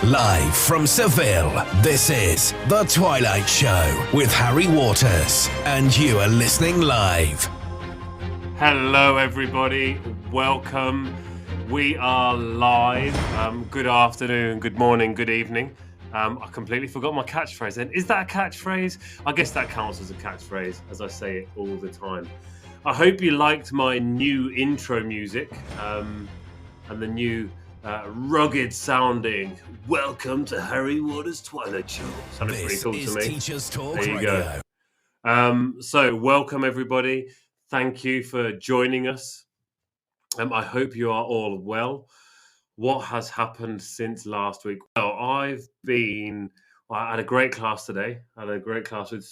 Live from Seville, this is The Twilight Show with Harry Waters, and you are listening live. Hello everybody, welcome. We are live. Good afternoon, good morning, good evening. I completely forgot my catchphrase then. Is that a catchphrase? I guess that counts as a catchphrase, as I say it all the time. I hope you liked my new intro music and the new rugged sounding "Welcome to Harry Waters' Twilight Show." Sounded pretty cool to me. Teachers Talk There you Radio. go. So welcome everybody. Thank you for joining us. I hope you are all well. What has happened since last week? Well, I had a great class today. I had a great class with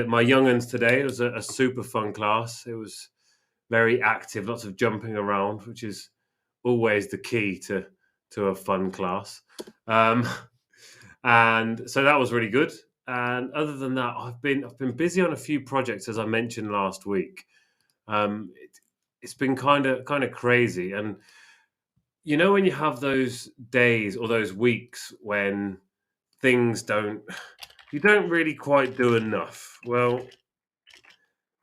my young uns today. It was a super fun class. It was very active, lots of jumping around, which is always the key to a fun class. And so that was really good. And other than that, I've been busy on a few projects, as I mentioned last week. It's been kind of crazy. And you know, when you have those days or those weeks when you don't really quite do enough. Well,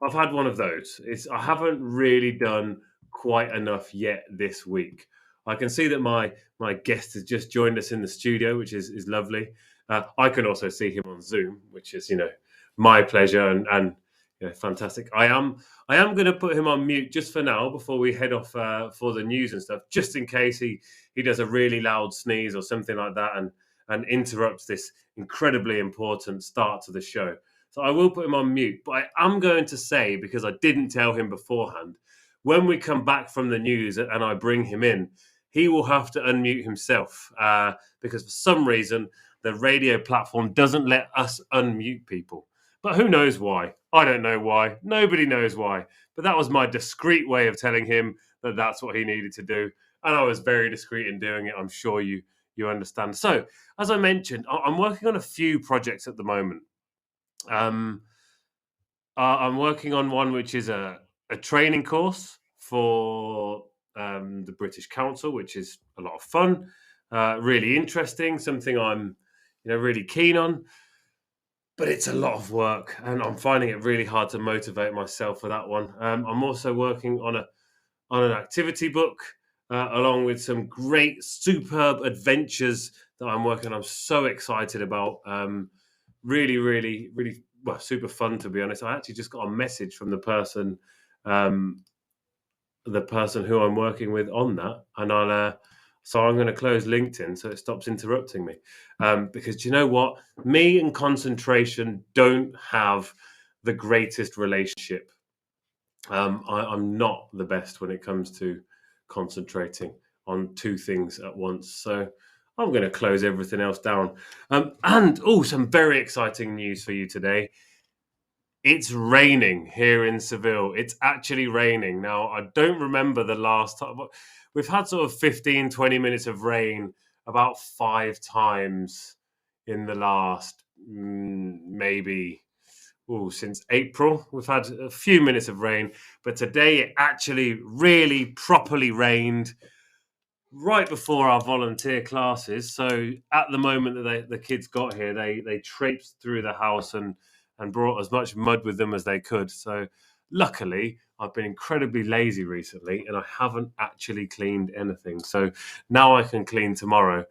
I've had one of those. I haven't really done quite enough yet this week. I can see that my guest has just joined us in the studio, which is lovely. I can also see him on Zoom, which is, my pleasure and fantastic. I am going to put him on mute just for now before we head off for the news and stuff, just in case he does a really loud sneeze or something like that and interrupts this incredibly important start to the show. So I will put him on mute, but I am going to say, because I didn't tell him beforehand, when we come back from the news and I bring him in, he will have to unmute himself because for some reason the radio platform doesn't let us unmute people. But who knows why? I don't know why. Nobody knows why. But that was my discreet way of telling him that that's what he needed to do. And I was very discreet in doing it. I'm sure you understand. So, as I mentioned, I'm working on a few projects at the moment. I'm working on one which is a training course for the British Council, which is a lot of fun, really interesting, something I'm really keen on. But it's a lot of work, and I'm finding it really hard to motivate myself for that one. I'm also working on an activity book, along with some great, superb adventures that I'm working on. I'm so excited about. Really, really, really, well, super fun, to be honest. I actually just got a message from the person who I'm working with on that, and so I'm going to close LinkedIn so it stops interrupting me. Because do you know what? Me and concentration don't have the greatest relationship. I'm not the best when it comes to concentrating on two things at once. So I'm going to close everything else down. And some very exciting news for you today. It's raining here in Seville. It's actually raining. Now, I don't remember the last time. We've had sort of 15, 20 minutes of rain about 5 times in the last maybe since April. We've had a few minutes of rain, but today it actually really properly rained right before our volunteer classes. So at the moment that the kids got here, they traipsed through the house and brought as much mud with them as they could. So luckily, I've been incredibly lazy recently and I haven't actually cleaned anything. So now I can clean tomorrow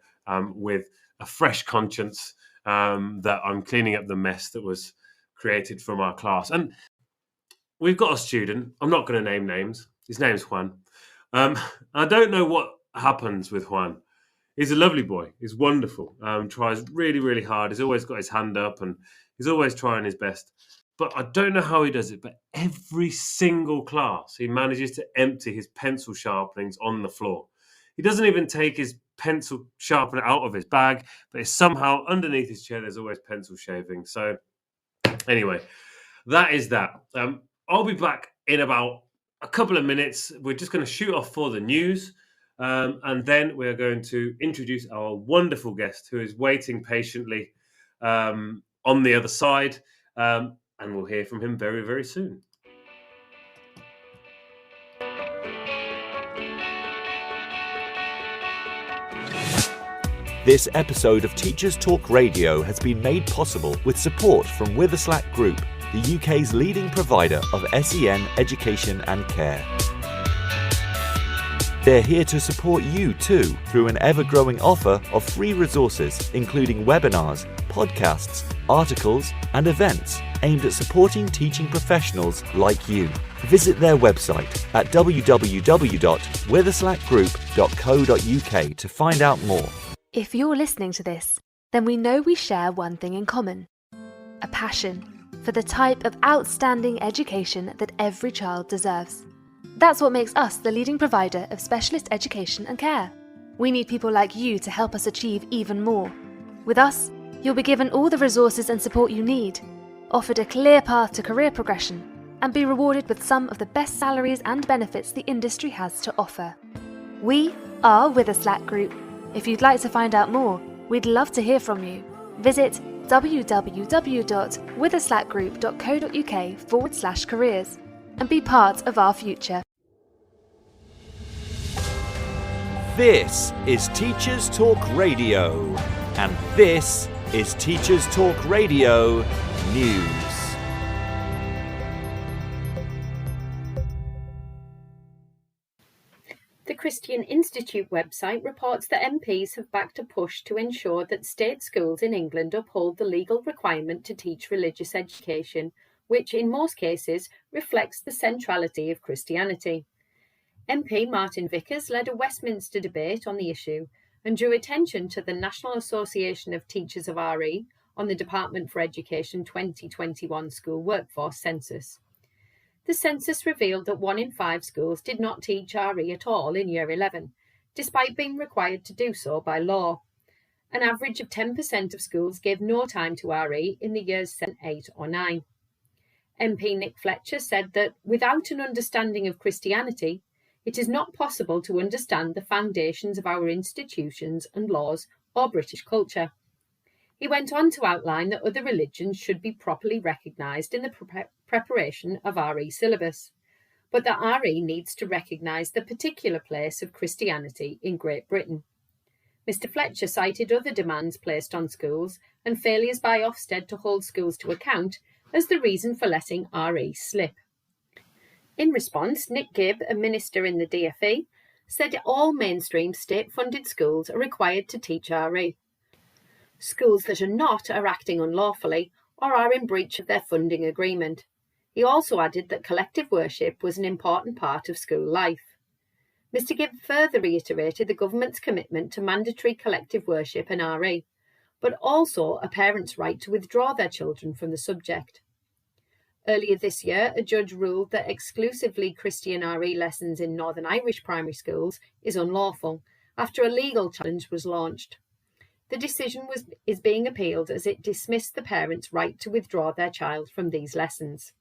with a fresh conscience that I'm cleaning up the mess that was created from our class. And we've got a student. I'm not going to name names. His name's Juan. I don't know what happens with Juan. He's a lovely boy. He's wonderful. Tries really, really hard. He's always got his hand up and he's always trying his best. But I don't know how he does it. But every single class, he manages to empty his pencil sharpenings on the floor. He doesn't even take his pencil sharpener out of his bag, but it's somehow underneath his chair, there's always pencil shaving. So anyway, that is that. I'll be back in about a couple of minutes. We're just going to shoot off for the news. And then we're going to introduce our wonderful guest who is waiting patiently on the other side. And we'll hear from him very, very soon. This episode of Teachers Talk Radio has been made possible with support from Witherslack Group, the UK's leading provider of SEN education and care. They're here to support you too through an ever-growing offer of free resources, including webinars, podcasts, articles, and events aimed at supporting teaching professionals like you. Visit their website at www.witherslackgroup.co.uk to find out more. If you're listening to this, then we know we share one thing in common: a passion for the type of outstanding education that every child deserves. That's what makes us the leading provider of specialist education and care. We need people like you to help us achieve even more. With us, you'll be given all the resources and support you need, offered a clear path to career progression, and be rewarded with some of the best salaries and benefits the industry has to offer. We are Witherslack Group. If you'd like to find out more, we'd love to hear from you. Visit www.witherslackgroup.co.uk/careers and be part of our future. This is Teachers Talk Radio, and this is Teachers Talk Radio News. The Christian Institute website reports that MPs have backed a push to ensure that state schools in England uphold the legal requirement to teach religious education, which in most cases reflects the centrality of Christianity. MP Martin Vickers led a Westminster debate on the issue and drew attention to the National Association of Teachers of RE on the Department for Education 2021 school workforce census. The census revealed that 1 in 5 schools did not teach RE at all in Year 11, despite being required to do so by law. An average of 10% of schools gave no time to RE in the years 7, 8 or 9. MP Nick Fletcher said that without an understanding of Christianity, it is not possible to understand the foundations of our institutions and laws or British culture. He went on to outline that other religions should be properly recognised in the preparation of RE syllabus, but that RE needs to recognise the particular place of Christianity in Great Britain. Mr Fletcher cited other demands placed on schools and failures by Ofsted to hold schools to account as the reason for letting RE slip. In response, Nick Gibb, a minister in the DfE, said all mainstream state-funded schools are required to teach RE. Schools that are not are acting unlawfully or are in breach of their funding agreement. He also added that collective worship was an important part of school life. Mr Gibb further reiterated the government's commitment to mandatory collective worship and RE, but also a parent's right to withdraw their children from the subject. Earlier this year, a judge ruled that exclusively Christian RE lessons in Northern Irish primary schools is unlawful after a legal challenge was launched. The decision is being appealed as it dismissed the parents' right to withdraw their child from these lessons.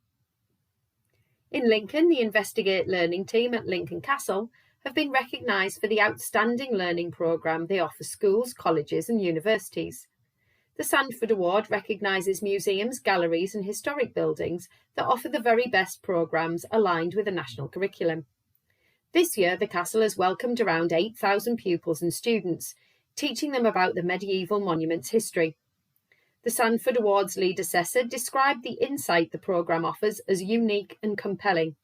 In Lincoln, the Investigate Learning team at Lincoln Castle have been recognised for the outstanding learning programme they offer schools, colleges and universities. The Sandford Award recognises museums, galleries and historic buildings that offer the very best programmes aligned with a national curriculum. This year, the Castle has welcomed around 8,000 pupils and students, teaching them about the medieval monument's history. The Sandford Awards lead assessor described the insight the programme offers as unique and compelling.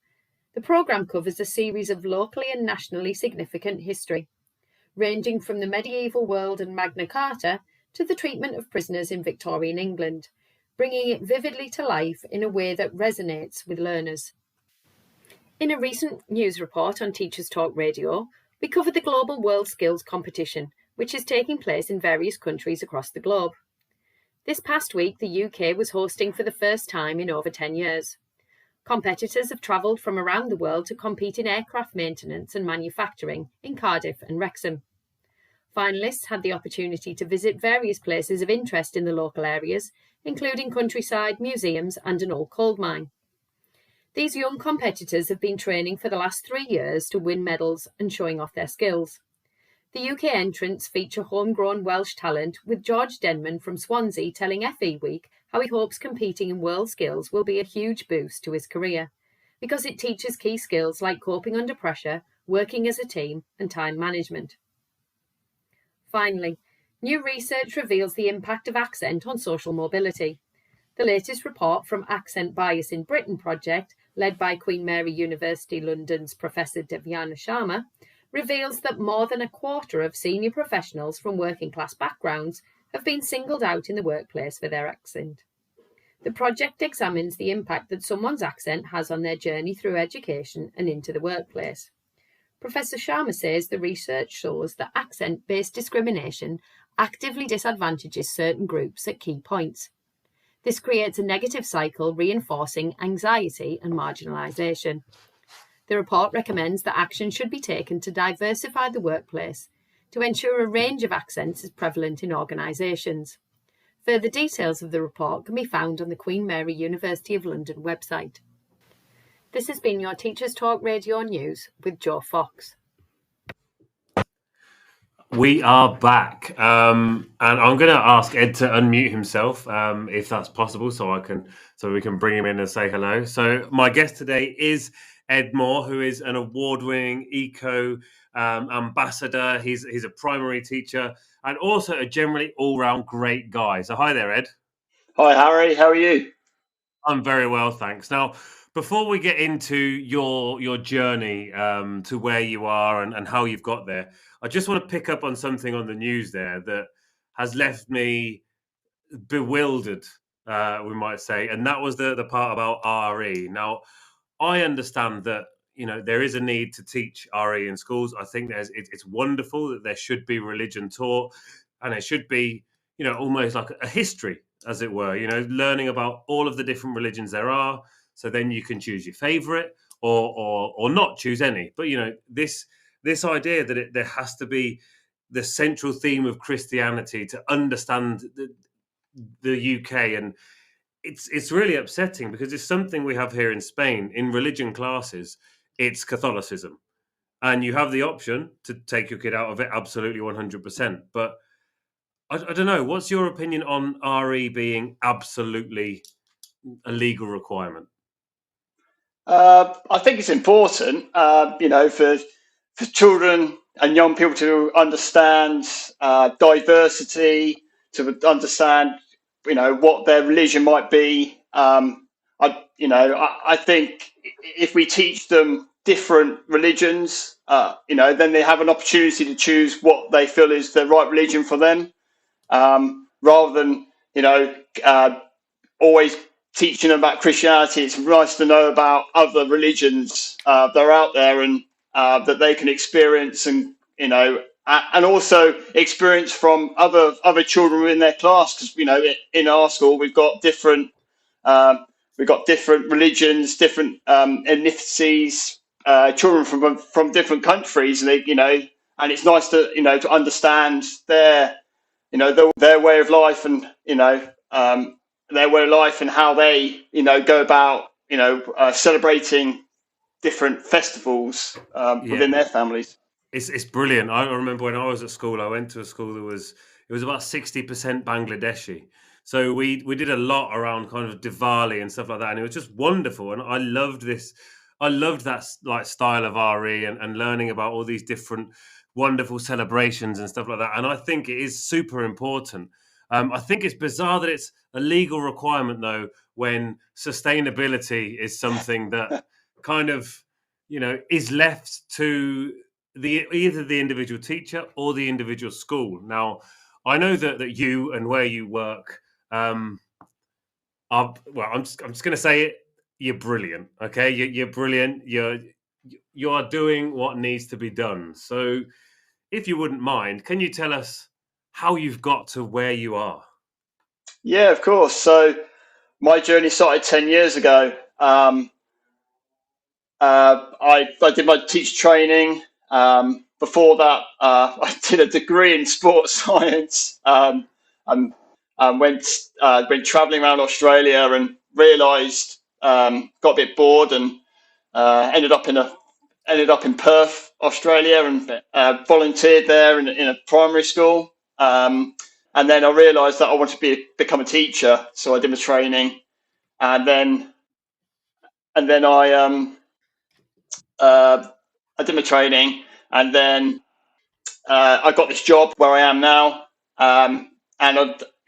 The programme covers a series of locally and nationally significant history, ranging from the medieval world and Magna Carta to the treatment of prisoners in Victorian England, bringing it vividly to life in a way that resonates with learners. In a recent news report on Teachers Talk Radio, we covered the Global World Skills Competition, which is taking place in various countries across the globe. This past week, the UK was hosting for the first time in over 10 years. Competitors have travelled from around the world to compete in aircraft maintenance and manufacturing in Cardiff and Wrexham. Finalists had the opportunity to visit various places of interest in the local areas, including countryside, museums and an old coal mine. These young competitors have been training for the last 3 years to win medals and showing off their skills. The UK entrants feature homegrown Welsh talent, with George Denman from Swansea telling FE Week how he hopes competing in world skills will be a huge boost to his career, because it teaches key skills like coping under pressure, working as a team and time management. Finally, New research reveals the impact of accent on social mobility. The latest report from Accent Bias in Britain project, led by Queen Mary University London's Professor Devyana Sharma, reveals that more than a quarter of senior professionals from working class backgrounds have been singled out in the workplace for their accent. The project examines the impact that someone's accent has on their journey through education and into the workplace. Professor Sharma says the research shows that accent-based discrimination actively disadvantages certain groups at key points. This creates a negative cycle reinforcing anxiety and marginalisation. The report recommends that action should be taken to diversify the workplace to ensure a range of accents is prevalent in organisations. Further details of the report can be found on the Queen Mary University of London website. This has been your Teachers Talk Radio News with Joe Fox. We are back, and I'm going to ask Ed to unmute himself, if that's possible, so we can bring him in and say hello. So my guest today is Edd Moore, who is an award-winning eco ambassador. He's a primary teacher and also a generally all-round great guy. So hi there, Ed. Hi, Harry. How are you? I'm very well, thanks. Now, before we get into your journey to where you are and how you've got there, I just want to pick up on something on the news there that has left me bewildered, we might say, and that was the part about RE. Now, I understand that there is a need to teach RE in schools. I think it's wonderful that there should be religion taught, and it should be almost like a history, as it were. Learning about all of the different religions there are, so then you can choose your favorite or not choose any. But this idea that there has to be the central theme of Christianity to understand the UK, and it's really upsetting because it's something we have here in Spain in religion classes. It's Catholicism, and you have the option to take your kid out of it absolutely 100%. But I don't know. What's your opinion on RE being absolutely a legal requirement? I think it's important, for children and young people to understand diversity, to understand, what their religion might be. I think if we teach them different religions, then they have an opportunity to choose what they feel is the right religion for them, rather than, always teaching them about Christianity. It's nice to know about other religions that are out there and that they can experience, and also experience from other children within their class. Because in our school we've got different religions, different ethnicities, children from different countries, and and it's nice to to understand their way of life, and their way of life, and how they go about celebrating different festivals within their families. It's brilliant. I remember when I was at school, I went to a school that was about 60% Bangladeshi. So we did a lot around kind of Diwali and stuff like that, and it was just wonderful. And I loved this. I loved that style of RE and learning about all these different wonderful celebrations and stuff like that. And I think it is super important. I think it's bizarre that it's a legal requirement, though, when sustainability is something that kind of, is left to either the individual teacher or the individual school. Now, I know that you and where you work, I'm just going to say it. You're brilliant. Okay, you're brilliant. You are doing what needs to be done. So, if you wouldn't mind, can you tell us how you've got to where you are? Yeah, of course. So my journey started 10 years ago. I did my teacher training. Before that, I did a degree in sports science. And went travelling around Australia and realised, got a bit bored, and ended up in Perth, Australia, and volunteered there in a primary school. And then I realised that I wanted to become a teacher, so I did my training, and then I did my training, and then I got this job where I am now. And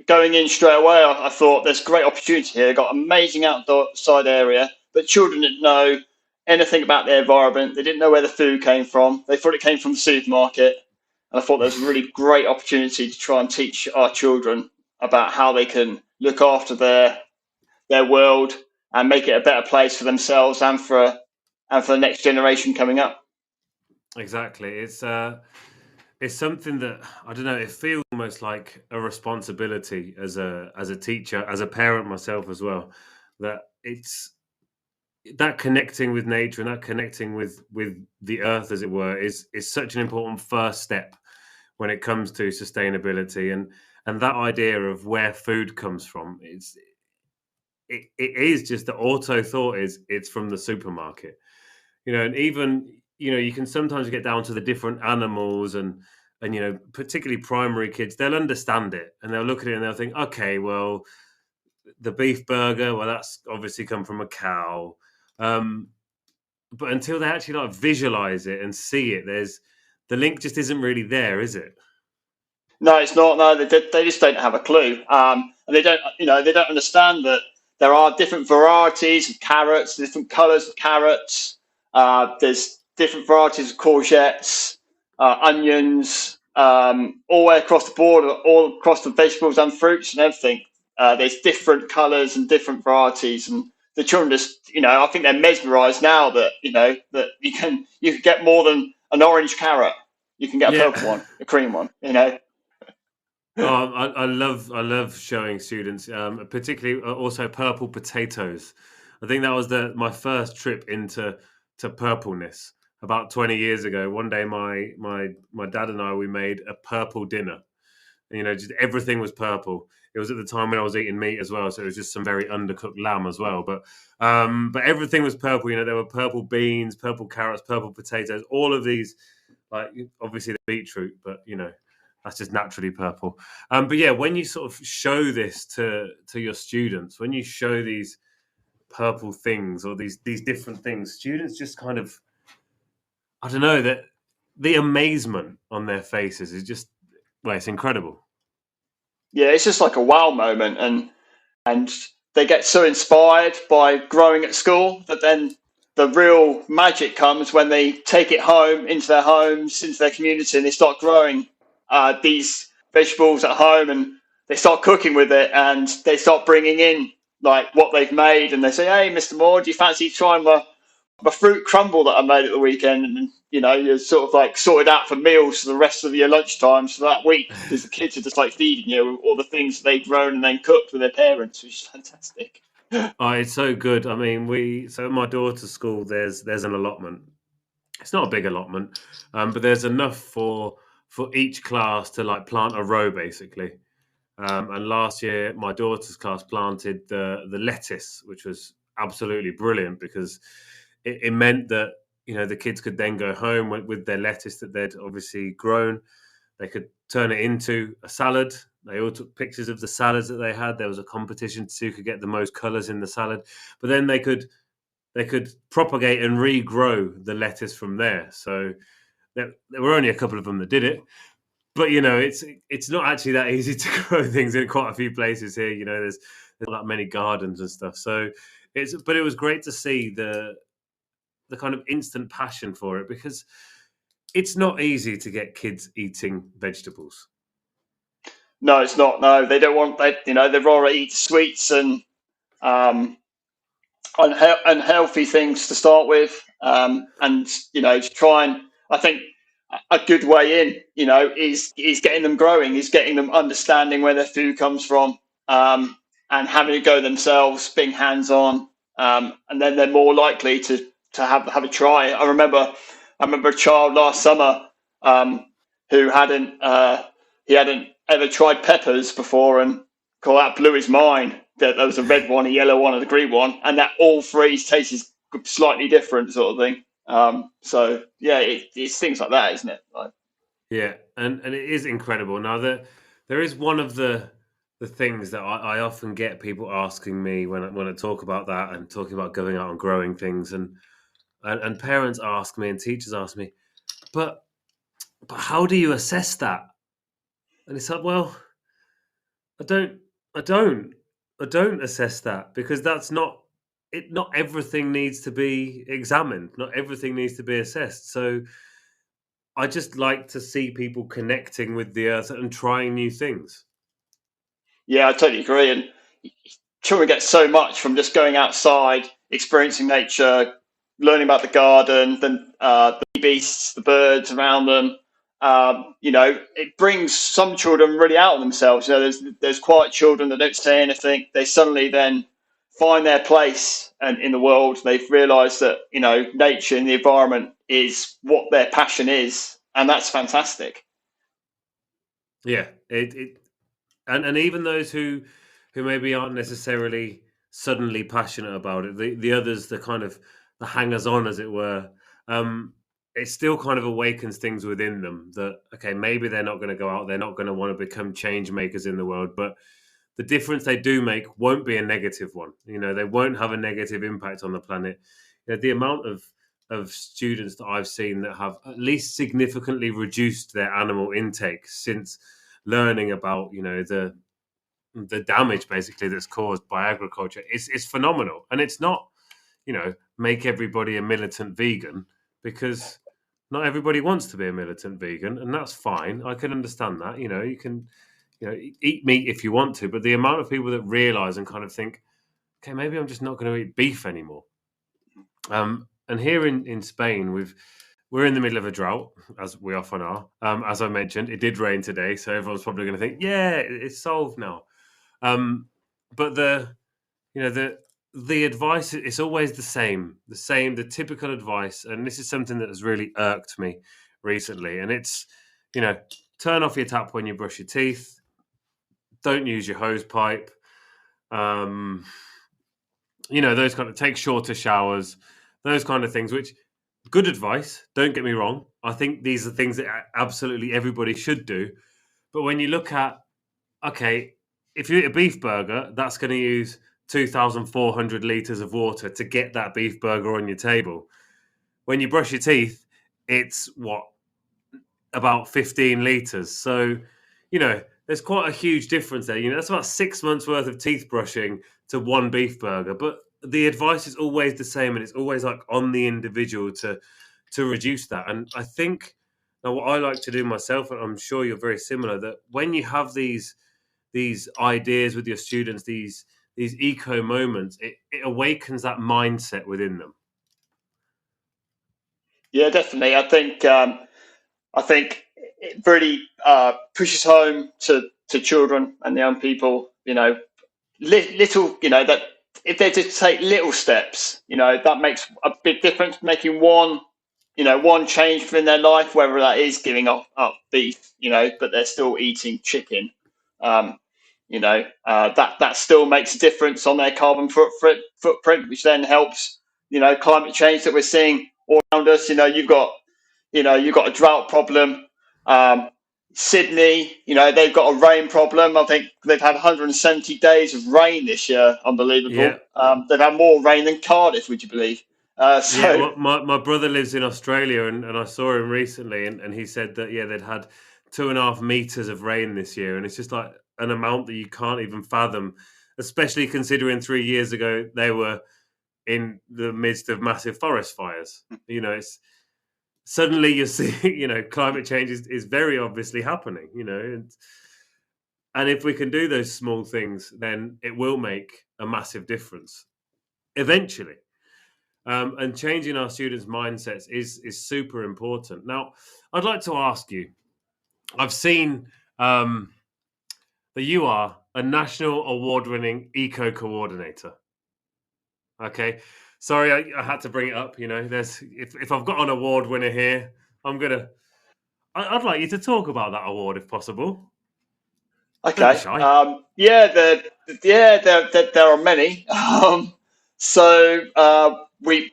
going in straight away, I thought there's great opportunity here. Got amazing outside area, but children didn't know anything about the environment. They didn't know where the food came from. They thought it came from the supermarket. And I thought there was a really great opportunity to try and teach our children about how they can look after their world and make it a better place for themselves and for the next generation coming up. Exactly. It's something that, I don't know, it feels almost like a responsibility as a teacher, as a parent myself as well, that it's that connecting with nature and that connecting with the earth, as it were, is such an important first step when it comes to sustainability, and that idea of where food comes from. It is just the auto thought is it's from the supermarket, and even you can sometimes get down to the different animals and particularly primary kids, they'll understand it and they'll look at it and they'll think, okay, well, the beef burger, well, that's obviously come from a cow. But until they actually visualize it and see it, the link just isn't really there, is it? No, it's not. No, they just don't have a clue, and they don't understand that there are different varieties of carrots, different colours of carrots. There's different varieties of courgettes, onions, all the way across the board, all across the vegetables and fruits and everything. There's different colours and different varieties, and the children just, I think they're mesmerised now that that you can get more than an orange carrot. You can get a purple one, a cream one. I love showing students, particularly also purple potatoes. I think that was my first trip into purpleness about 20 years ago. One day, my dad and I, we made a purple dinner. Just everything was purple. It was at the time when I was eating meat as well, so it was just some very undercooked lamb as well. But everything was purple. There were purple beans, purple carrots, purple potatoes. All of these, like obviously the beetroot, but that's just naturally purple. But yeah, when you sort of show this to your students, when you show these purple things or these different things, students just kind of, I don't know, that the amazement on their faces is just, well, it's incredible. Yeah, it's just like a wow moment, and they get so inspired by growing at school that then the real magic comes when they take it home into their homes, into their community, and they start growing these vegetables at home, and they start cooking with it, and they start bringing in like what they've made, and they say, "Hey, Mr. Moore, do you fancy trying my fruit crumble that I made at the weekend?" And you're sort of like sorted out for meals for the rest of your lunchtime for that week, because the kids are just like feeding you all the things they've grown and then cooked with their parents, which is fantastic. Oh, it's so good. I mean, so at my daughter's school, there's an allotment. It's not a big allotment, but there's enough for each class to plant a row, basically. And last year, my daughter's class planted the lettuce, which was absolutely brilliant because it meant that the kids could then go home with their lettuce that they'd obviously grown. They could turn it into a salad. They all took pictures of the salads that they had. There was a competition to see who could get the most colours in the salad. But then they could propagate and regrow the lettuce from there. So there were only a couple of them that did it. But it's not actually that easy to grow things in quite a few places here. There's not that many gardens and stuff. So but it was great to see the kind of instant passion for it, because it's not easy to get kids eating vegetables. No, it's not. No, they don't want that. They'd rather eat sweets and unhealthy things to start with, and to try and, I think a good way in, is getting them growing, is getting them understanding where their food comes from, and having a go themselves, being hands on, and then they're more likely to have a try. I remember a child last summer who hadn't ever tried peppers before, and that blew his mind. That there was a red one, a yellow one, and a green one, and that all three tasted slightly different, sort of thing. So yeah, it's things like that, isn't it? Yeah, and it is incredible. Now there is one of the things that I often get people asking me when I talk about that and talking about going out and growing things, and parents ask me and teachers ask me, but how do you assess that? And it's like, well, I don't assess that, because that's not it. Not everything needs to be examined. Not everything needs to be assessed. So I just like to see people connecting with the earth and trying new things. Yeah, I totally agree. And children get so much from just going outside, experiencing nature, learning about the garden, the beasts, the birds around them. It brings some children really out of themselves. There's quiet children that don't say anything. They suddenly then find their place and in the world. They've realised that nature and the environment is what their passion is, and that's fantastic. Yeah, and even those who maybe aren't necessarily suddenly passionate about it, the others, the kind of the hangers on, as it were, it still kind of awakens things within them that, okay, maybe they're not going to go out, they're not going to want to become change makers in the world, but the difference they do make won't be a negative one. They won't have a negative impact on the planet. The amount of students that I've seen that have at least significantly reduced their animal intake since learning about the damage basically that's caused by agriculture is phenomenal. And it's not make everybody a militant vegan, because not everybody wants to be a militant vegan, and that's fine. I can understand that. You can eat meat if you want to, but the amount of people that realize and kind of think, okay, maybe I'm just not going to eat beef anymore. And here in Spain, we're in the middle of a drought, as we often are. As I mentioned, it did rain today, so everyone's probably going to think, yeah, it's solved now. But the advice is always the same, the typical advice, and this is something that has really irked me recently. And it's, turn off your tap when you brush your teeth. Don't use your hose pipe. Those kind of, take shorter showers, those kind of things, which good advice. Don't get me wrong. I think these are things that absolutely everybody should do. But when you look at, okay, if you eat a beef burger, that's going to use 2,400 litres of water to get that beef burger on your table. When you brush your teeth, it's about 15 litres. So, there's quite a huge difference there. That's about 6 months worth of teeth brushing to one beef burger. But the advice is always the same, and it's always like on the individual to reduce that. And I think now what I like to do myself, and I'm sure you're very similar, that when you have these ideas with your students, these eco moments, it awakens that mindset within them. Yeah, definitely. I think it really pushes home to children and young people. Little. That if they just take little steps, that makes a big difference. Making one change in their life, whether that is giving up beef, but they're still eating chicken. That still makes a difference on their carbon footprint, which then helps, climate change that we're seeing all around us. You've got a drought problem. Sydney, they've got a rain problem. I think they've had 170 days of rain this year. Unbelievable. Yeah. They've had more rain than Cardiff, would you believe? Well, my brother lives in Australia, and I saw him recently, and he said that, they'd had 2.5 meters of rain this year. And it's just like an amount that you can't even fathom, especially considering 3 years ago they were in the midst of massive forest fires. It's suddenly you see, climate change is very obviously happening, and if we can do those small things, then it will make a massive difference eventually. And changing our students' mindsets is super important. Now, I'd like to ask you, I've seen that you are a national award-winning eco coordinator. Okay, sorry, I had to bring it up. There's if I've got an award winner here, I'd like you to talk about that award if possible. Okay. There are many.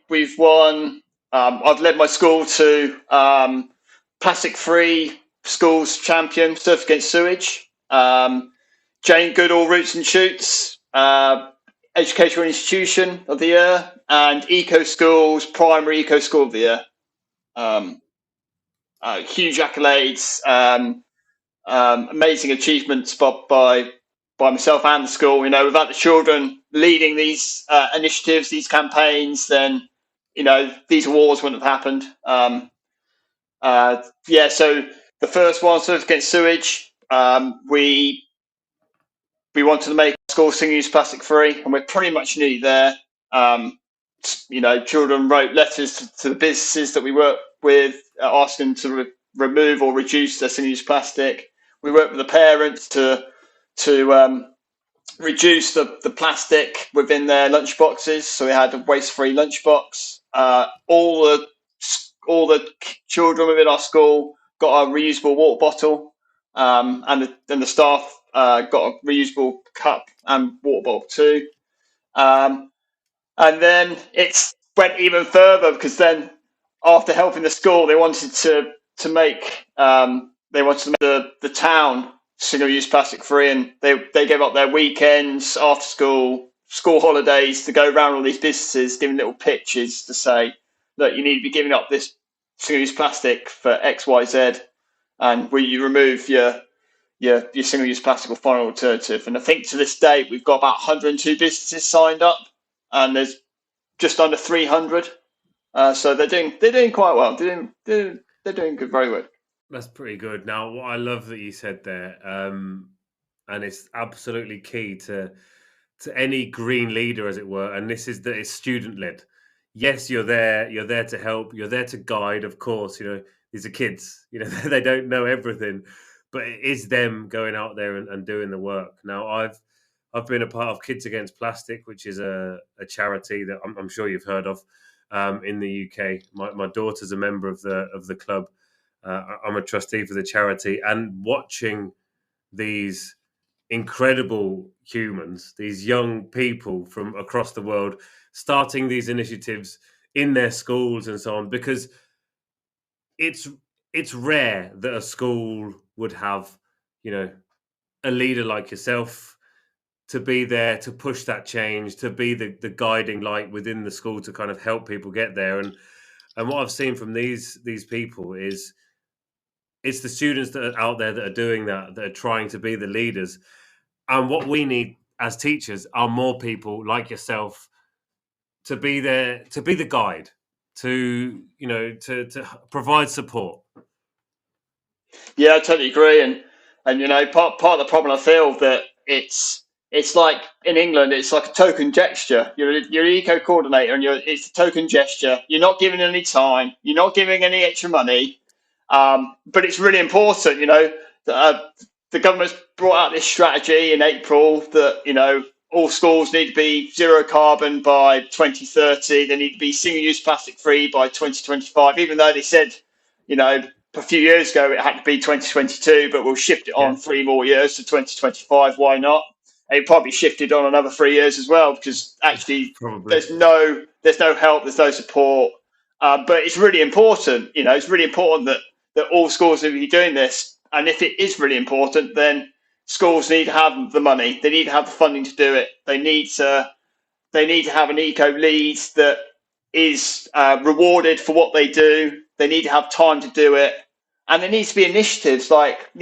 We've won. I've led my school to plastic-free schools champion surf against sewage. Jane Goodall Roots and Shoots. Educational Institution of the Year, and Eco Schools Primary Eco School of the Year. Huge accolades. amazing achievements by myself and the school. Without the children leading these initiatives, these campaigns, then these awards wouldn't have happened. So the first one, sort of against sewage, we wanted to make school single-use plastic free, and we're pretty much nearly there. Children wrote letters to the businesses that we work with, asking them to remove or reduce their single-use plastic. We worked with the parents to reduce the plastic within their lunch boxes, so we had a waste-free lunchbox. All the children within our school got a reusable water bottle, and the staff got a reusable cup and water bottle too. And then it went even further, because then after helping the school, they wanted to make the town single-use plastic free, and they gave up their weekends, after school holidays, to go around all these businesses giving little pitches to say, look, you need to be giving up this single-use plastic for XYZ, and will you remove your single-use plastic or final alternative? And I think to this date we've got about 102 businesses signed up, and there's just under 300. So they're doing quite well. They're doing good, very well. That's pretty good. Now, what I love that you said there, and it's absolutely key to any green leader, as it were, and this is that it's student led. Yes, you're there to help, you're there to guide, of course. These are kids, they don't know everything, but it is them going out there and doing the work. Now, I've been a part of Kids Against Plastic, which is a charity that I'm sure you've heard of in the UK. My daughter's a member of the club. I'm a trustee for the charity, and watching these incredible humans, these young people from across the world, starting these initiatives in their schools and so on, because it's rare that a school would have, a leader like yourself to be there to push that change, to be the guiding light within the school to kind of help people get there. And what I've seen from these people is it's the students that are out there that are doing that are trying to be the leaders. And what we need as teachers are more people like yourself to be there, to be the guide, to provide support. Yeah, I totally agree. And part of the problem, I feel that it's like in England, it's like a token gesture. You're an eco coordinator, and it's a token gesture. You're not giving any time. You're not giving any extra money. But it's really important. The government's brought out this strategy in April that all schools need to be zero carbon by 2030. They need to be single-use plastic free by 2025. Even though they said, a few years ago it had to be 2022, but we'll shift it on 3 more years to 2025. Why not? It probably shifted on another 3 years as well, because actually there's no help, there's no support. But it's really important. It's really important that all schools will be doing this. And if it is really important, then schools need to have the money. They need to have the funding to do it. They need to have an eco lead that is rewarded for what they do. They need to have time to do it. And there needs to be initiatives like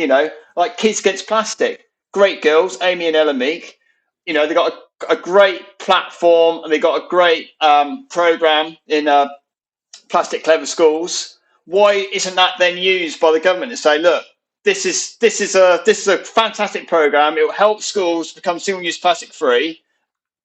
Kids Against Plastic. Great girls, Amy and Ella Meek. They got a great platform, and they got a great program in Plastic Clever Schools. Why isn't that then used by the government to say, look, this is a fantastic program. It will help schools become single-use plastic free,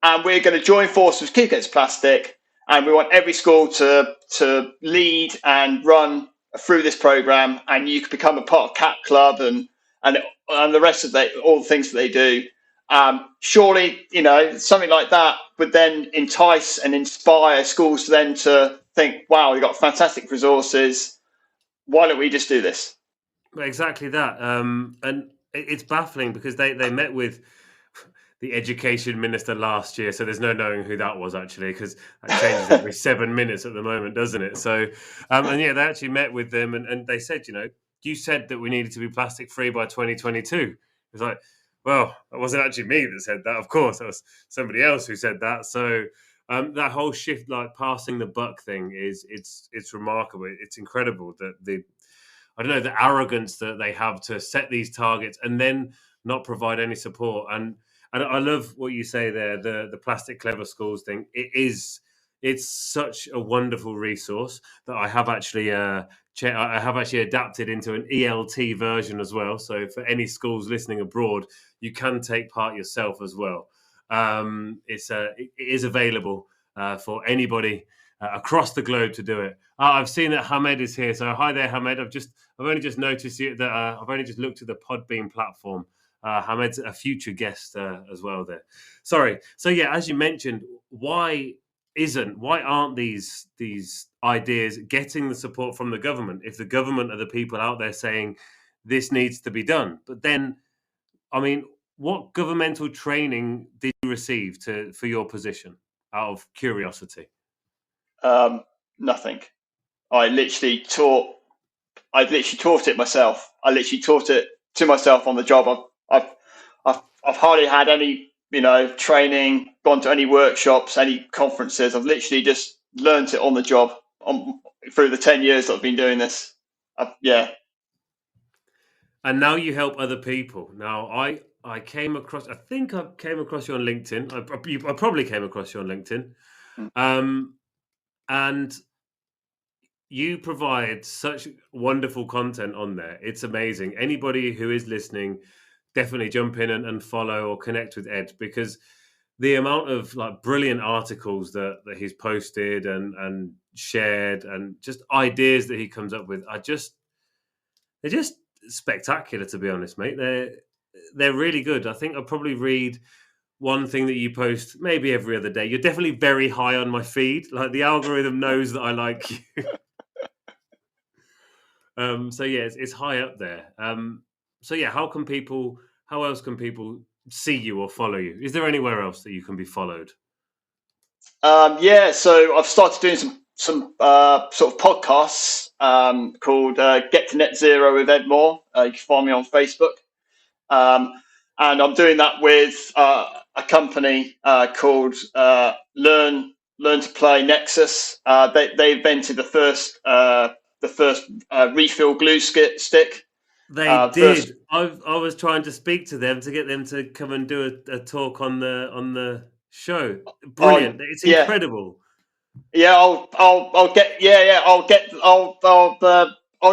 and we're going to join forces with Kids Against Plastic, and we want every school to lead and run through this program, and you can become a part of Cat Club and the rest of all the things that they do. Surely, something like that would then entice and inspire schools then to think, wow, we've got fantastic resources. Why don't we just do this? Exactly that. And it's baffling because they met with the education minister last year, so there's no knowing who that was actually, because that changes every 7 minutes at the moment, doesn't it? So, they actually met with them, and they said, you said that we needed to be plastic free by 2022. It's like, well, that wasn't actually me that said that. Of course, that was somebody else who said that. So that whole shift, like passing the buck thing, it's remarkable. It's incredible that I don't know, the arrogance that they have to set these targets and then not provide any support. And I love what you say there, the Plastic Clever Schools thing. It's such a wonderful resource that I have actually adapted into an ELT version as well. So for any schools listening abroad, you can take part yourself as well. It is available for anybody across the globe to do it. I've seen that Hamed is here. So hi there, Hamed. I've only just noticed that I've only just looked at the Podbean platform. Hamed's a future guest as well there. Sorry. So yeah, as you mentioned, why aren't these ideas getting the support from the government? If the government are the people out there saying this needs to be done, but then, I mean, what governmental training did you receive for your position? Out of curiosity. Nothing. I literally taught it myself. I literally taught it to myself on the job. I've hardly had any, training, gone to any workshops, any conferences. I've literally just learned it on the job through the 10 years that I've been doing this. Yeah. And now you help other people. Now, I think I came across you on LinkedIn. I probably came across you on LinkedIn. And you provide such wonderful content on there. It's amazing. Anybody who is listening, definitely jump in and follow or connect with Edd, because the amount of brilliant articles that he's posted and shared and just ideas that he comes up with they're just spectacular, to be honest, mate. They're really good. I think I'll probably read one thing that you post maybe every other day. You're definitely very high on my feed. Like, the algorithm knows that I like you. So yeah, it's high up there. So yeah, how else can people see you or follow you? Is there anywhere else that you can be followed? So I've started doing some sort of podcasts called Get to Net Zero with Edd Moore. You can find me on Facebook. And I'm doing that with a company called Learn to Play Nexus. They invented the first refill glue stick. They did. I was trying to speak to them to get them to come and do a talk on the show. Brilliant! It's incredible. Yeah, I'll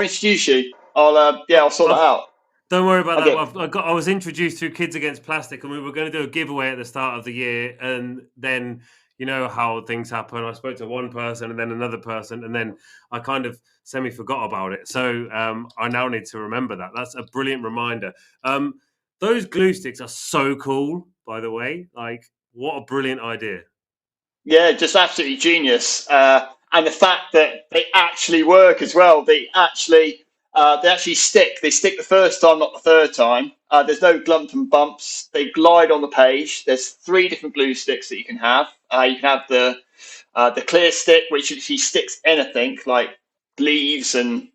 introduce you. I'll sort that out. Don't worry about that. I was introduced through Kids Against Plastic, and we were going to do a giveaway at the start of the year, and then you know how things happen. I spoke to one person and then another person, and then I kind of semi-forgot about it. So I now need to remember that. That's a brilliant reminder. Those glue sticks are so cool, by the way. Like, what a brilliant idea. Yeah, just absolutely genius. And the fact that they actually work as well. They actually stick. They stick the first time, not the third time. There's no glump and bumps. They glide on the page. There's 3 different glue sticks that you can have. You can have the clear stick, which actually sticks anything like leaves and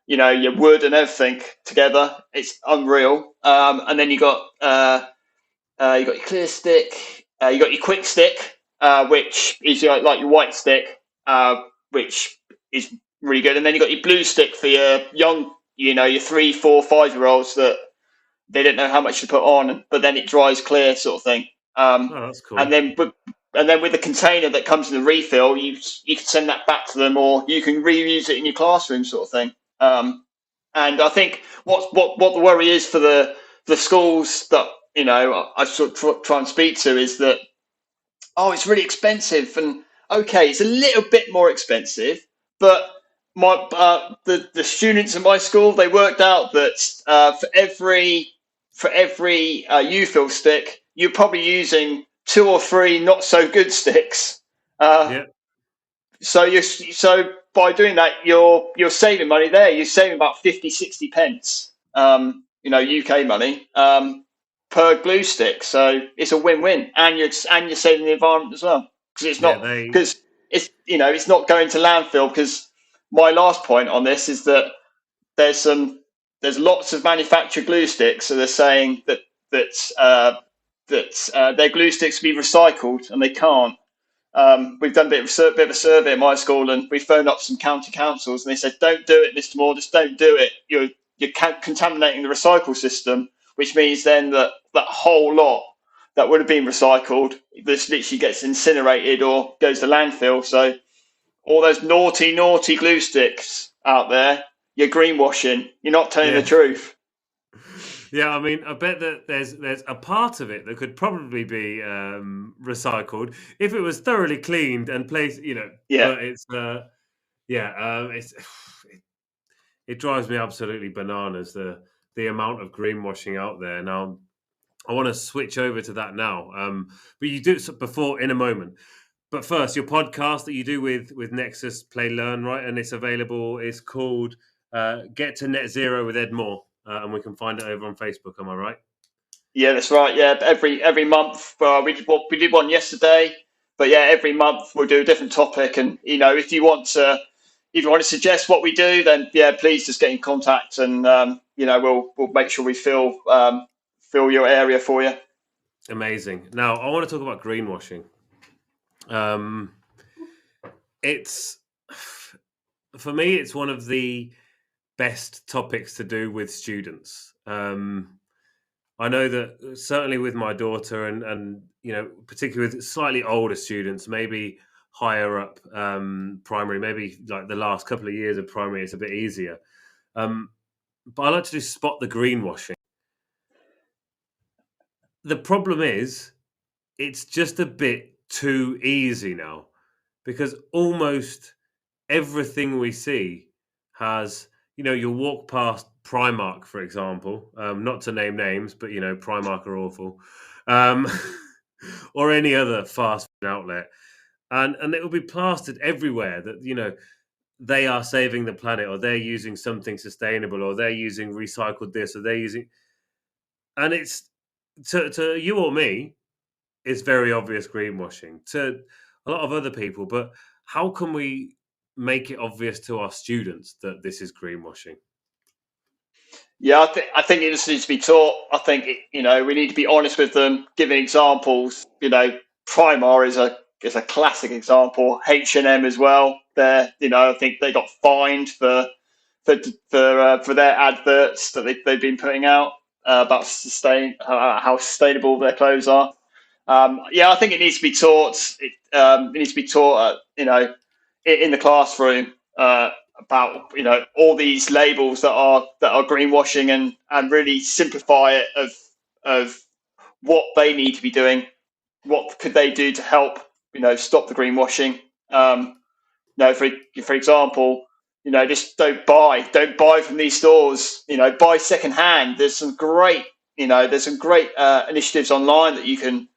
your wood and everything together. It's unreal. And then you got your clear stick. You got your quick stick, which is like your white stick, which is really good. And then you got your blue stick for your young, your 3, 4, 5-year-olds that they don't know how much to put on, but then it dries clear, sort of thing. That's cool. And then with the container that comes in the refill, you can send that back to them, or you can reuse it in your classroom, sort of thing. And I think what the worry is for the schools that I sort of try and speak to is that, it's really expensive, and okay, it's a little bit more expensive, but the students in my school, they worked out that for every U-fill stick, you're probably using 2 or 3 not so good sticks. So by doing that, you're saving money there. You're saving about 50, 60 pence, UK money per glue stick. So it's a win-win, and you're saving the environment as well, because it's not it's not going to landfill. Because my last point on this is that there's lots of manufactured glue sticks, so they're saying that their glue sticks can be recycled, and they can't. we've done a bit of a survey at my school, and we phoned up some county councils, and they said, "Don't do it, Mr. Moore. Just don't do it. You're contaminating the recycle system," which means then that whole lot that would have been recycled this literally gets incinerated or goes to landfill. So all those naughty glue sticks out there, you're greenwashing. You're not telling the truth. Yeah, I mean, I bet that there's a part of it that could probably be recycled if it was thoroughly cleaned and placed. Yeah. But it drives me absolutely bananas, the amount of greenwashing out there. Now, I want to switch over to that now, but you do it before in a moment. But first, your podcast that you do with Nexus Play Learn, right? And it's available. It's called Get to Net Zero with Edd Moore. And we can find it over on Facebook. Am I right? Yeah, that's right. Yeah, every month we did one yesterday, but yeah, every month we'll do a different topic. And if you want to suggest what we do, then yeah, please just get in contact, and we'll make sure we fill your area for you. Amazing. Now I want to talk about greenwashing. It's for me, it's one of the best topics to do with students. I know that certainly with my daughter and particularly with slightly older students, maybe higher up primary, maybe like the last couple of years of primary, it's a bit easier. But I like to just spot the greenwashing. The problem is it's just a bit too easy now, because almost everything we see has, you'll walk past Primark, for example, not to name names, but, Primark are awful, or any other fast food outlet. And it will be plastered everywhere that, they are saving the planet, or they're using something sustainable, or they're using recycled this, or they're using... And it's, to you or me, it's very obvious greenwashing. To a lot of other people, but how can we make it obvious to our students that this is greenwashing? Yeah, I think it just needs to be taught. I think we need to be honest with them, giving examples. Primar is a classic example. H&M as well. I think they got fined for their adverts that they've been putting out about how sustainable their clothes are. I think it needs to be taught. It needs to be taught, in the classroom about all these labels that are greenwashing, and really simplify it of what they need to be doing. What could they do to help stop the greenwashing? For example, just don't buy from these stores. Buy secondhand. There's some great initiatives online that you can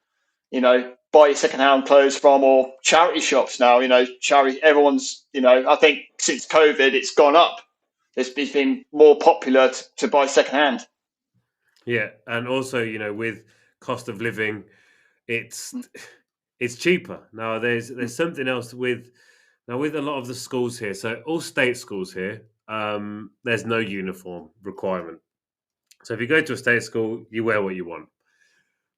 buy your secondhand clothes from, or charity shops now. Charity. Everyone's. I think since COVID, it's gone up. It's been more popular to buy secondhand. Yeah, and also with cost of living, it's cheaper now. There's something else with a lot of the schools here. So all state schools here, there's no uniform requirement. So if you go to a state school, you wear what you want.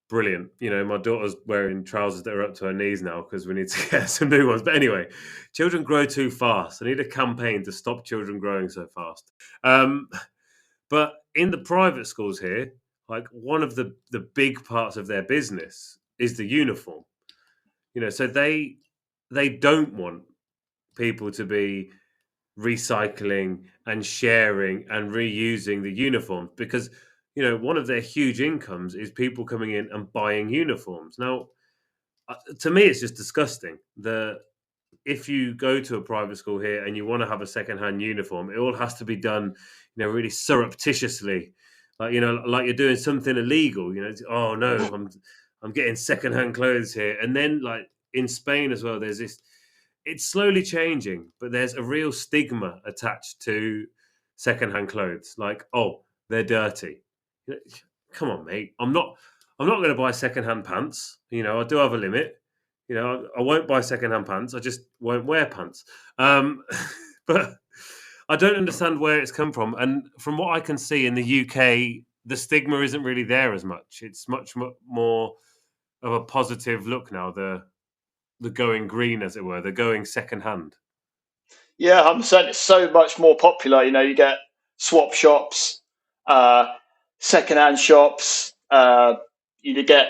Brilliant. My daughter's wearing trousers that are up to her knees now because we need to get some new ones. But anyway, children grow too fast. I need a campaign to stop children growing so fast. But in the private schools here, like one of the big parts of their business is the uniform. So they don't want people to be recycling and sharing and reusing the uniforms, because one of their huge incomes is people coming in and buying uniforms. Now, to me, it's just disgusting that if you go to a private school here and you want to have a secondhand uniform, it all has to be done, really surreptitiously, like you're doing something illegal. Oh no, I'm getting secondhand clothes here, and then like in Spain as well, there's this. It's slowly changing, but there's a real stigma attached to secondhand clothes. Like, oh, they're dirty. Come on, mate. I'm not going to buy secondhand pants. I do have a limit. I won't buy secondhand pants. I just won't wear pants. But I don't understand where it's come from. And from what I can see in the UK, the stigma isn't really there as much. It's much more of a positive look now. the going green, as it were, the going second hand. Yeah, 100%. It's so much more popular. You get swap shops, second-hand shops. You get,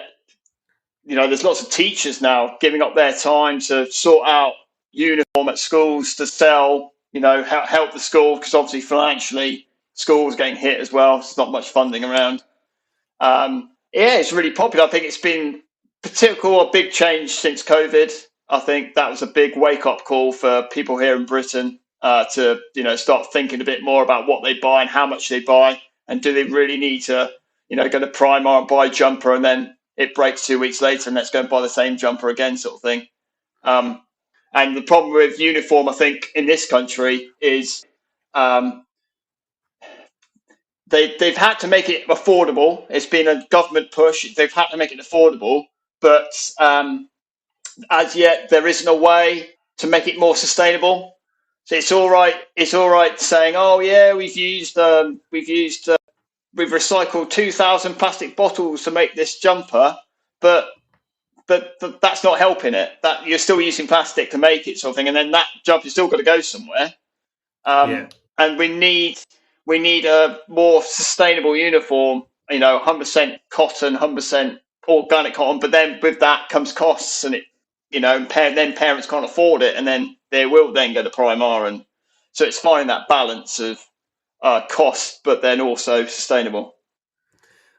there's lots of teachers now giving up their time to sort out uniform at schools to sell. Help the school, because obviously financially schools getting hit as well. There's not much funding around. Yeah, it's really popular. I think it's been particularly a big change since COVID. I think that was a big wake-up call for people here in Britain to start thinking a bit more about what they buy and how much they buy, and do they really need to go to Primark and buy a jumper and then it breaks 2 weeks later and let's go and buy the same jumper again, sort of thing. And the problem with uniform, I think, in this country is they've had to make it affordable. It's been a government push. They've had to make it affordable, but as yet there isn't a way to make it more sustainable. So it's all right. It's all right saying, "Oh yeah, we've recycled 2,000 plastic bottles to make this jumper," but that's not helping it. That you're still using plastic to make it, sort of thing, and then that jumper's still got to go somewhere. And we need a more sustainable uniform. 100% cotton, 100% organic cotton. But then with that comes costs, and then parents can't afford it, and then they will then go to Primark, and so it's finding that balance of cost, but then also sustainable.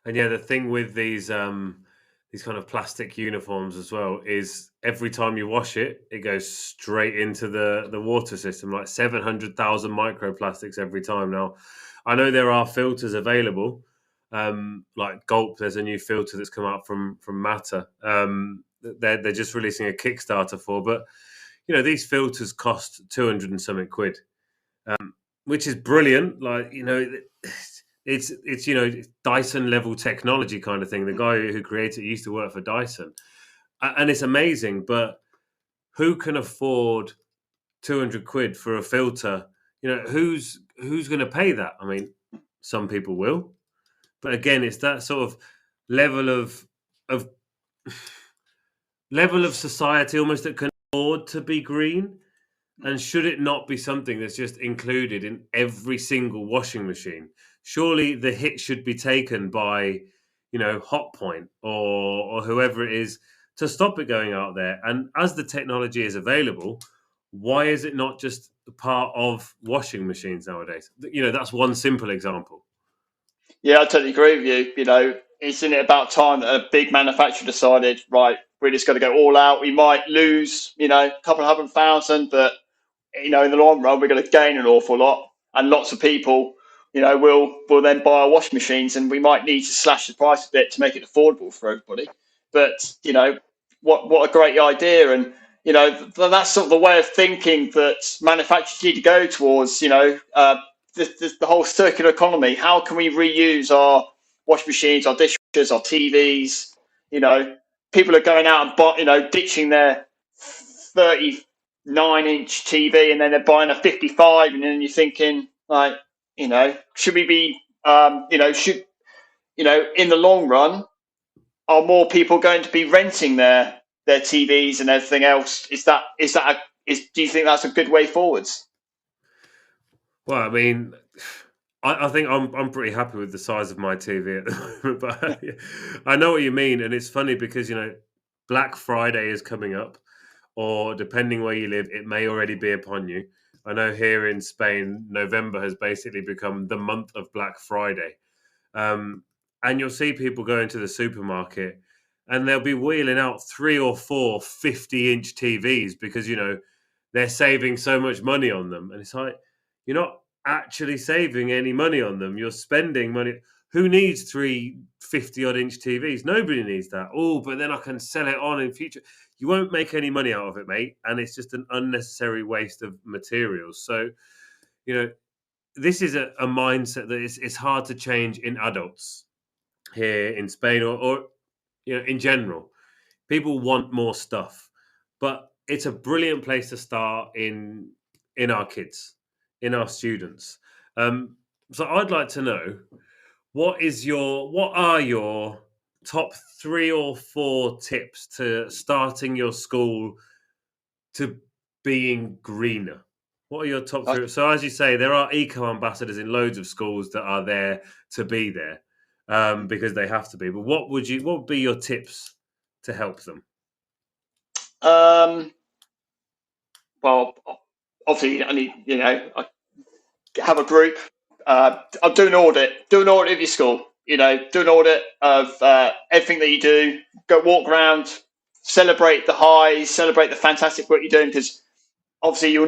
And yeah, the thing with these kind of plastic uniforms as well is every time you wash it, it goes straight into the water system, like 700,000 microplastics every time. Now, I know there are filters available, like Gulp. There's a new filter that's come out from Matter. They're just releasing a Kickstarter for, but these filters cost 200 and something quid, which is brilliant. Like it's Dyson level technology kind of thing. The guy who created it used to work for Dyson, and it's amazing. But who can afford 200 quid for a filter? Who's going to pay that? I mean, some people will, but again, it's that sort of level of society almost that can afford to be green. And should it not be something that's just included in every single washing machine? Surely the hit should be taken by, Hotpoint or whoever it is to stop it going out there. And as the technology is available, why is it not just a part of washing machines nowadays? That's one simple example. Yeah, I totally agree with you. Isn't it about time that a big manufacturer decided, right, we're just going to go all out? We might lose, a couple of 100,000, but in the long run, we're going to gain an awful lot, and lots of people, will then buy our washing machines, and we might need to slash the price a bit to make it affordable for everybody. But what a great idea, and that's sort of the way of thinking that manufacturers need to go towards. The whole circular economy. How can we reuse our washing machines, our dishwashers, our TVs? People are going out and ditching their 39-inch TV, and then they're buying a 55, and then you're thinking, like, should we be, in the long run, are more people going to be renting their TVs and everything else? Do you think that's a good way forwards? Well, I mean, I think I'm pretty happy with the size of my TV at the moment, but I know what you mean, and it's funny because Black Friday is coming up, or depending where you live, it may already be upon you. I know here in Spain, November has basically become the month of Black Friday, and you'll see people going to the supermarket, and they'll be wheeling out 3 or 4 50-inch TVs because they're saving so much money on them, and it's like, you're not actually saving any money on them. You're spending money. Who needs 3 50-odd inch TVs? Nobody needs that. Oh, but then I can sell it on in future. You won't make any money out of it, mate. And it's just an unnecessary waste of materials. So, this is a mindset that it's hard to change in adults here in Spain or in general. People want more stuff, but it's a brilliant place to start in our kids, in our students. So I'd like to know, what are your top 3 or 4 tips to starting your school to being greener? What are your top I- three? So as you say, there are eco ambassadors in loads of schools that are there to be there because they have to be. But what would be your tips to help them? Well, obviously, I need, I have a group. I'll do an audit. Do an audit of your school. Do an audit of everything that you do. Go walk around, celebrate the highs, celebrate the fantastic work you're doing. Because obviously, you're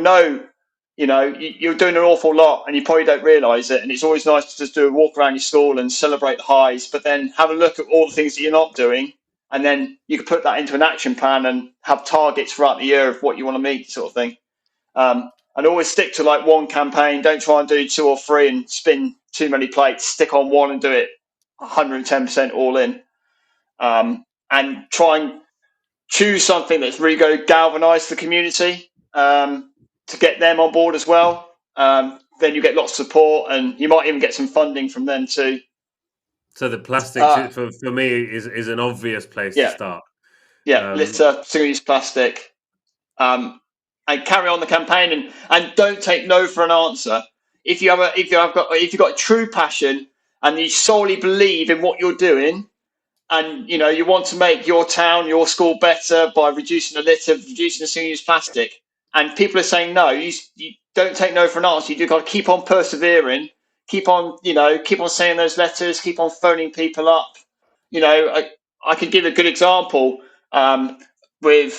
doing an awful lot, and you probably don't realise it. And it's always nice to just do a walk around your school and celebrate the highs, but then have a look at all the things that you're not doing, and then you can put that into an action plan and have targets throughout the year of what you want to meet, sort of thing. And always stick to like one campaign. Don't try and do 2 or 3 and spin too many plates. Stick on one and do it 110% all in. And try and choose something that's really going to galvanise the community to get them on board as well. Then you get lots of support, and you might even get some funding from them too. So the plastic for me is an obvious place to start. Yeah, litter, single-use plastic. And carry on the campaign, and don't take no for an answer. If you've got a true passion and you solely believe in what you're doing, and you want to make your town, your school better by reducing the litter, reducing the single-use plastic, and people are saying no, you don't take no for an answer. You do got to keep on persevering, keep on saying those letters, keep on phoning people up. I could give a good example. We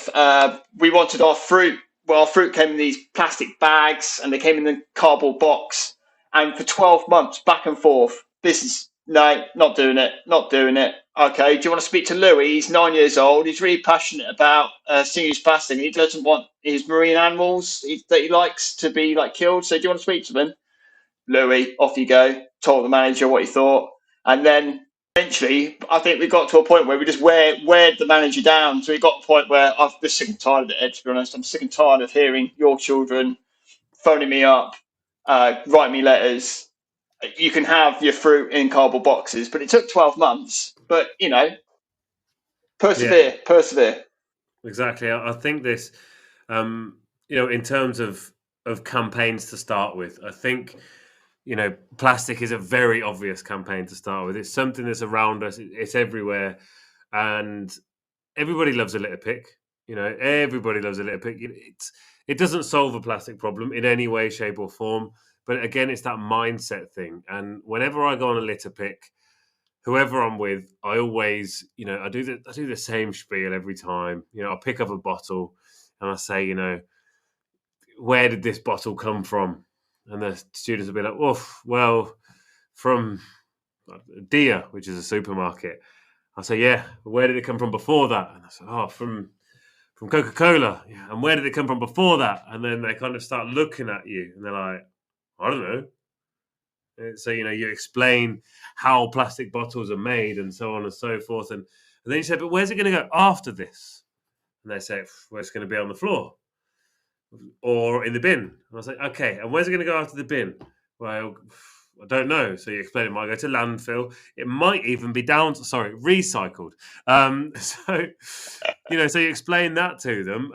wanted our fruit. Well, our fruit came in these plastic bags, and they came in the cardboard box. And for 12 months, back and forth, no, not doing it. Okay, do you want to speak to Louis? He's 9 years old. He's really passionate about single-use plastic. He doesn't want his marine animals that he likes to be killed. So do you want to speak to him? Louis, off you go. Told the manager what he thought, and then eventually, I think we got to a point where we just weared the manager down. So we got to a point where I'm just sick and tired of it, Ed, to be honest. I'm sick and tired of hearing your children phoning me up, writing me letters. You can have your fruit in cardboard boxes, but it took 12 months. But, persevere. Exactly. I think this, in terms of campaigns to start with, I think, plastic is a very obvious campaign to start with. It's something that's around us. It's everywhere. And everybody loves a litter pick. Everybody loves a litter pick. It doesn't solve a plastic problem in any way, shape or form. But again, it's that mindset thing. And whenever I go on a litter pick, whoever I'm with, I always, I do the same spiel every time. I'll pick up a bottle and I say, where did this bottle come from? And the students will be like, well, from Dia, which is a supermarket. I say, yeah, where did it come from before that? And I say, from Coca-Cola. Yeah. And where did it come from before that? And then they kind of start looking at you and they're like, I don't know. So, you explain how plastic bottles are made and so on and so forth. And then you say, but where's it going to go after this? And they say, well, it's going to be on the floor or in the bin. And I was like, okay, and where's it going to go after the bin? Well, I don't know. So you explain it might go to landfill. It might even be recycled. So you explain that to them,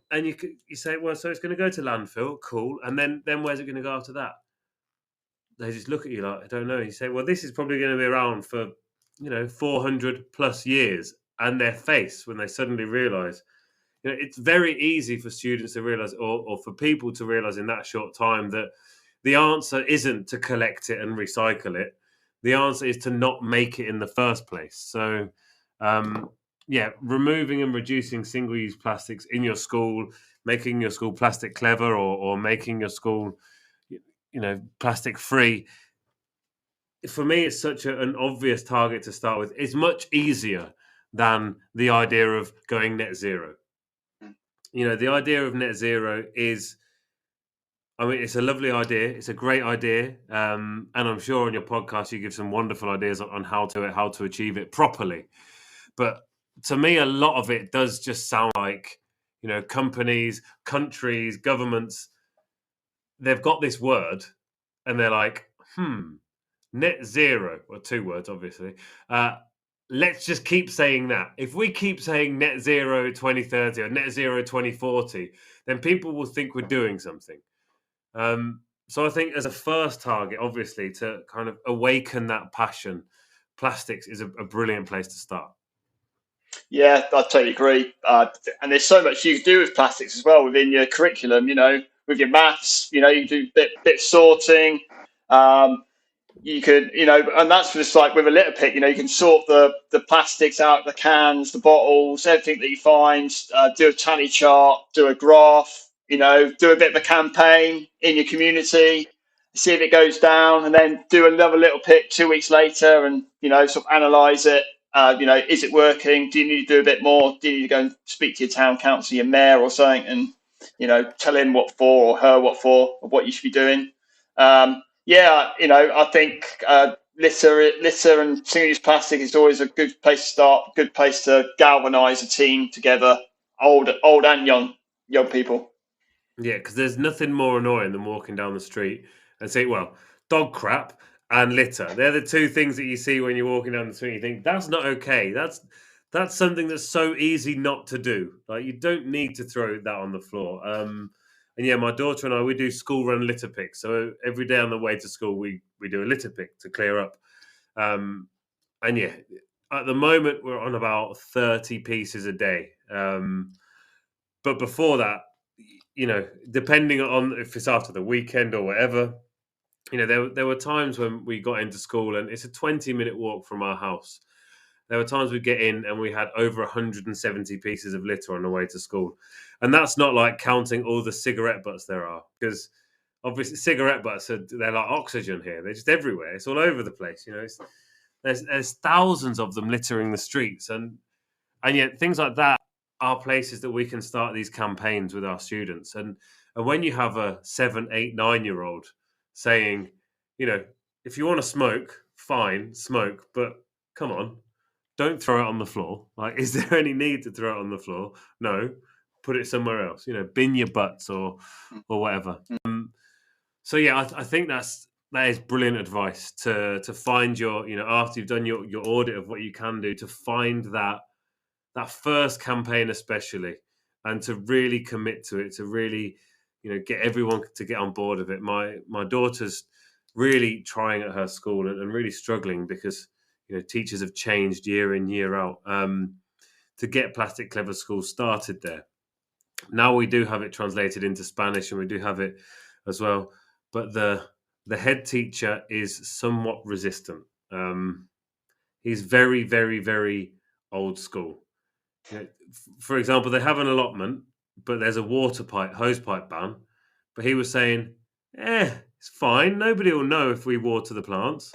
and you say, well, so it's going to go to landfill, cool. And then where's it going to go after that? They just look at you like, I don't know. You say, well, this is probably going to be around for 400 plus years, and their face when they suddenly realise. It's very easy for students to realise, or for people to realise in that short time, that the answer isn't to collect it and recycle it. The answer is to not make it in the first place. So, removing and reducing single-use plastics in your school, making your school plastic clever, or making your school, plastic free. For me, it's such an obvious target to start with. It's much easier than the idea of going net zero. The idea of net zero is, it's a lovely idea. It's a great idea. And I'm sure on your podcast, you give some wonderful ideas on how to achieve it properly. But to me, a lot of it does just sound like, companies, countries, governments, they've got this word and they're like, net zero, or 2 words, obviously. let's just keep saying that. If we keep saying net zero 2030 or net zero 2040, then people will think we're doing something. So I think as a first target, obviously, to kind of awaken that passion, plastics is a brilliant place to start. Yeah, I totally agree. And there's so much you can do with plastics as well within your curriculum. With your maths, you can do bit sorting. You could, and that's just like with a litter pick. You can sort the plastics out, the cans, the bottles, everything that you find. Do a tally chart, do a graph. Do a bit of a campaign in your community, see if it goes down, and then do another little pick 2 weeks later, and sort of analyze it. Is it working? Do you need to do a bit more? Do you need to go and speak to your town council, your mayor, or something, and tell him what for or her what for, or what you should be doing? I think litter and single-use plastic is always a good place to start. Good place to galvanise a team together, old and young people. Yeah, because there's nothing more annoying than walking down the street and saying, well, dog crap and litter. They're the two things that you see when you're walking down the street. You think, that's not okay. That's something that's so easy not to do. Like, you don't need to throw that on the floor. And yeah, my daughter and I, we do school run litter picks. So every day on the way to school, we do a litter pick to clear up. And yeah, at the moment, we're on about 30 pieces a day. But before that, depending on if it's after the weekend or whatever, there were times when we got into school and it's a 20-minute walk from our house. There were times we'd get in and we had over 170 pieces of litter on the way to school. And that's not like counting all the cigarette butts there are, because obviously cigarette butts, they're like oxygen here. They're just everywhere. It's all over the place. There's thousands of them littering the streets. And yet things like that are places that we can start these campaigns with our students. And when you have a 7, 8, 9-year-old saying, if you want to smoke, fine, smoke, but come on, don't throw it on the floor. Like, is there any need to throw it on the floor? No, put it somewhere else, bin your butts or whatever. So yeah, I think that is brilliant advice to find your, after you've done your audit of what you can do, to find that first campaign especially, and to really commit to it, to really, get everyone to get on board with it. My daughter's really trying at her school and really struggling because, teachers have changed year in, year out, to get Plastic Clever School started there. Now we do have it translated into Spanish and we do have it as well. But the head teacher is somewhat resistant. He's very, very, very old school. For example, they have an allotment, but there's a hose pipe ban. But he was saying, it's fine. Nobody will know if we water the plants.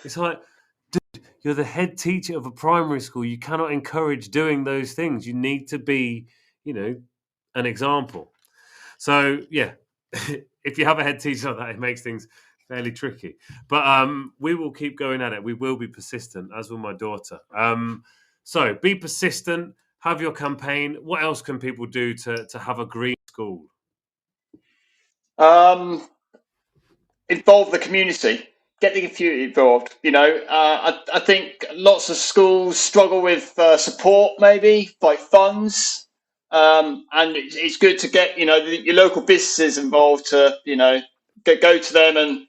It's like, dude, you're the head teacher of a primary school. You cannot encourage doing those things. You need to be, an example. So, yeah, if you have a head teacher like that, it makes things fairly tricky. But we will keep going at it. We will be persistent, as will my daughter. So be persistent, have your campaign. What else can people do to have a green school? Involve the community. Get the community involved. I think lots of schools struggle with support, maybe like funds, and it's good to get your local businesses involved to go to them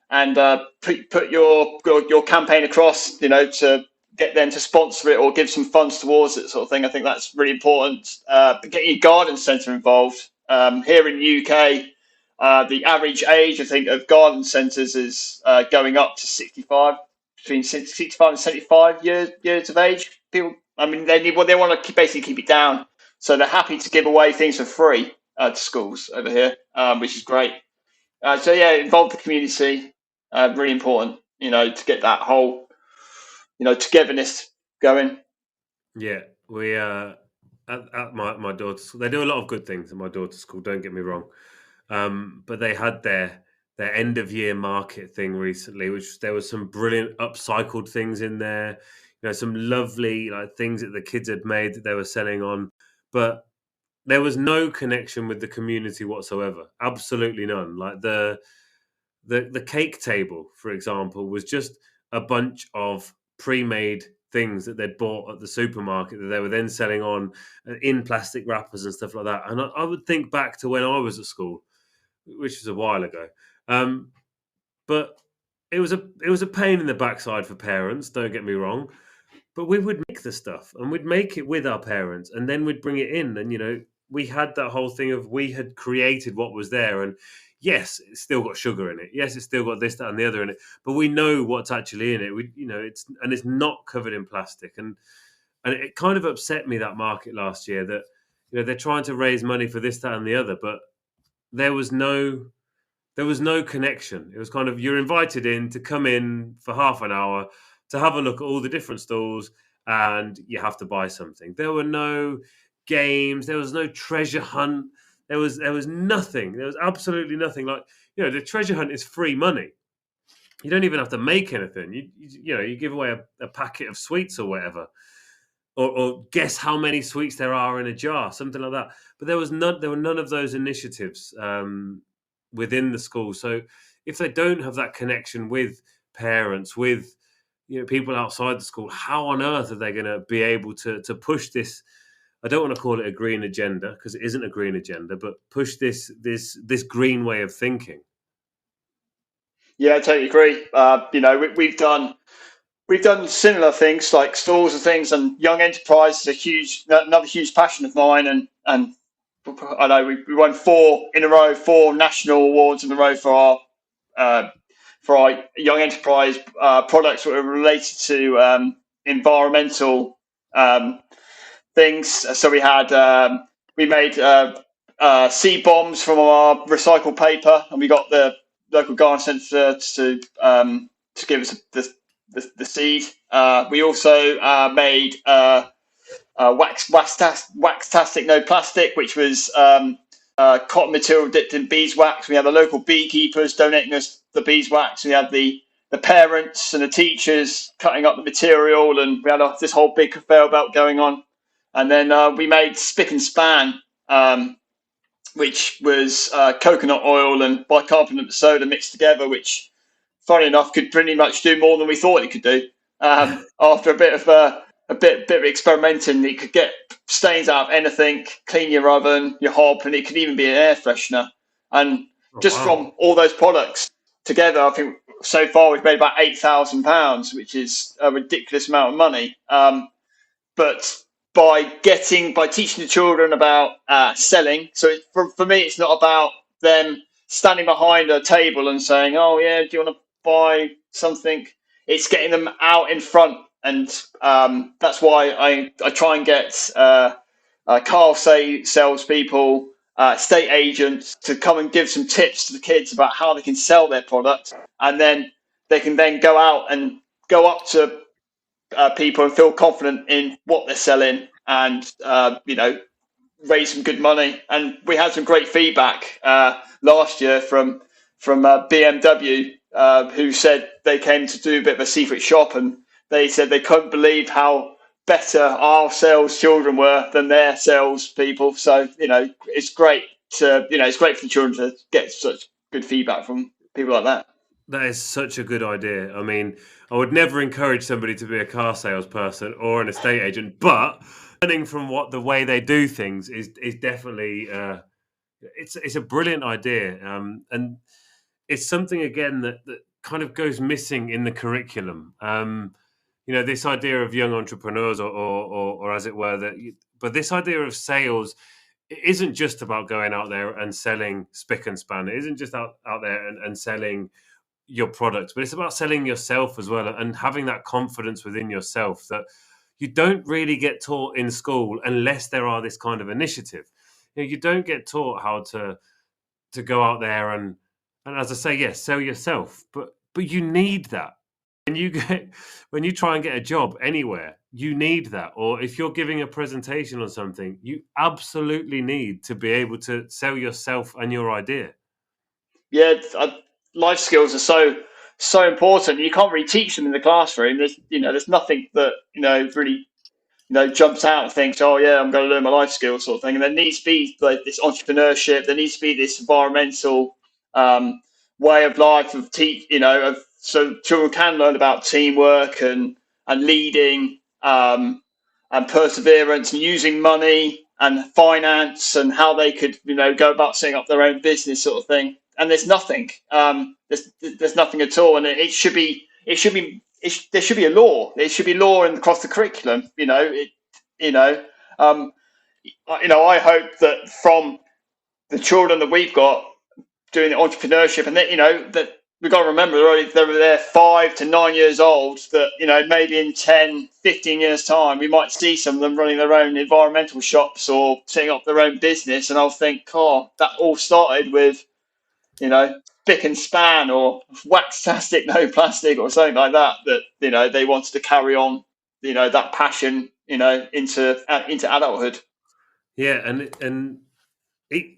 and put your campaign across. To get them to sponsor it or give some funds towards it, sort of thing. I think that's really important. Getting your garden centre involved. Here in the UK, the average age, I think, of garden centres is going up to 65, between 65 and 75 years of age. People, they want to basically keep it down, so they're happy to give away things for free to schools over here, which is great. So yeah, involve the community. Really important, to get that whole, togetherness going. Yeah, we at my daughter's school, they do a lot of good things at my daughter's school, don't get me wrong. But they had their end of year market thing recently, which there was some brilliant upcycled things in there, some lovely things that the kids had made that they were selling on, but there was no connection with the community whatsoever. Absolutely none. Like the cake table, for example, was just a bunch of pre-made things that they'd bought at the supermarket that they were then selling on in plastic wrappers and stuff like that. And I would think back to when I was at school, which was a while ago. But it was a pain in the backside for parents, don't get me wrong. But we would make the stuff and we'd make it with our parents and then we'd bring it in. And, we had that whole thing of we had created what was there. And yes, it's still got sugar in it. Yes, it's still got this, that, and the other in it. But we know what's actually in it. It's not covered in plastic. And it kind of upset me, that market last year, that they're trying to raise money for this, that, and the other, but there was no connection. It was kind of, you're invited in to come in for half an hour to have a look at all the different stalls, and you have to buy something. There were no games. There was no treasure hunt. There was nothing. There was absolutely nothing. Like, the treasure hunt is free money. You don't even have to make anything. You give away a packet of sweets or whatever, or guess how many sweets there are in a jar, something like that. But there were none of those initiatives within the school. So if they don't have that connection with parents, with people outside the school, how on earth are they going to be able to push this? I don't want to call it a green agenda because it isn't a green agenda, but push this green way of thinking. Yeah, I totally agree. We've done similar things like stalls and things, and young enterprise is another huge passion of mine. And I know we won 4 national awards in a row for our young enterprise products that were related to environmental things. So we made seed bombs from our recycled paper, and we got the local garden centre to give us the seed. We also made wax-tastic no plastic, which was cotton material dipped in beeswax. We had the local beekeepers donating us the beeswax. We had the parents and the teachers cutting up the material, and we had this whole big conveyor belt going on. And then we made spick and span, which was coconut oil and bicarbonate soda mixed together, which, funny enough, could pretty much do more than we thought it could do. After a bit of experimenting, it could get stains out of anything, clean your oven, your hob, and it could even be an air freshener. And from all those products together, I think so far we've made about £8,000, which is a ridiculous amount of money. But by teaching the children about selling, so for me, it's not about them standing behind a table and saying, "Oh yeah, do you want to buy something?" It's getting them out in front, and that's why I try and get car salespeople, estate agents to come and give some tips to the kids about how they can sell their product, and then they can then go out and go up to people and feel confident in what they're selling, and raise some good money. And we had some great feedback last year from BMW, who said they came to do a bit of a secret shop, and they said they couldn't believe how better our sales children were than their sales people. So it's great it's great for the children to get such good feedback from people like that. That is such a good idea. I mean, I would never encourage somebody to be a car salesperson or an estate agent, but learning from the way they do things is definitely it's a brilliant idea, and it's something again that kind of goes missing in the curriculum. This idea of young entrepreneurs, or as it were, but this idea of sales, it isn't just about going out there and selling spick and span. It isn't just out there and selling your products, but it's about selling yourself as well, and having that confidence within yourself that you don't really get taught in school unless there are this kind of initiative. You don't get taught how to go out there and as I say, yes, sell yourself, but you need that. When you try and get a job anywhere, you need that. Or if you're giving a presentation on something, you absolutely need to be able to sell yourself and your idea. Yeah, life skills are so important. You can't really teach them in the classroom. There's nothing that really jumps out and thinks, "Oh yeah, I'm going to learn my life skills," sort of thing. And there needs to be like this entrepreneurship. There needs to be this environmental way of life so children can learn about teamwork and leading and perseverance and using money and finance and how they could, go about setting up their own business sort of thing. And there's nothing. There's nothing at all. And there should be a law. There should be law across the curriculum. I hope that from the children that we've got doing the entrepreneurship, and that we've got to remember they're 5 to 9 years old, that maybe in 10, 15 years time we might see some of them running their own environmental shops or setting up their own business, and I'll think, that all started with spick and span or wax tastic no plastic or something like that they wanted to carry on that passion into adulthood. Yeah, and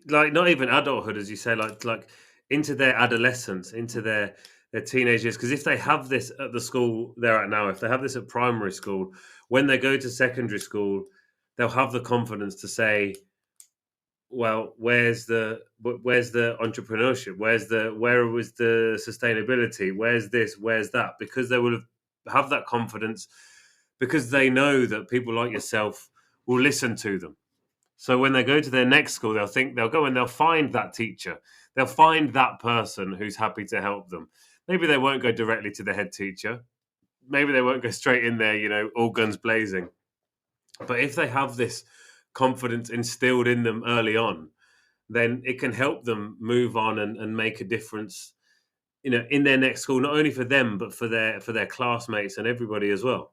like not even adulthood, as you say, like into their adolescence, into their teenage years. Because if they have this at the school they're at now, if they have this at primary school, when they go to secondary school, they'll have the confidence to say, well, where's the entrepreneurship? Where was the sustainability? Where's this? Where's that? Because they will have that confidence, because they know that people like yourself will listen to them. So when they go to their next school, they'll go and they'll find that teacher. They'll find that person who's happy to help them. Maybe they won't go directly to the head teacher. Maybe they won't go straight in there, all guns blazing. But if they have this confidence instilled in them early on, then it can help them move on and make a difference, in their next school, not only for them, but for their classmates and everybody as well.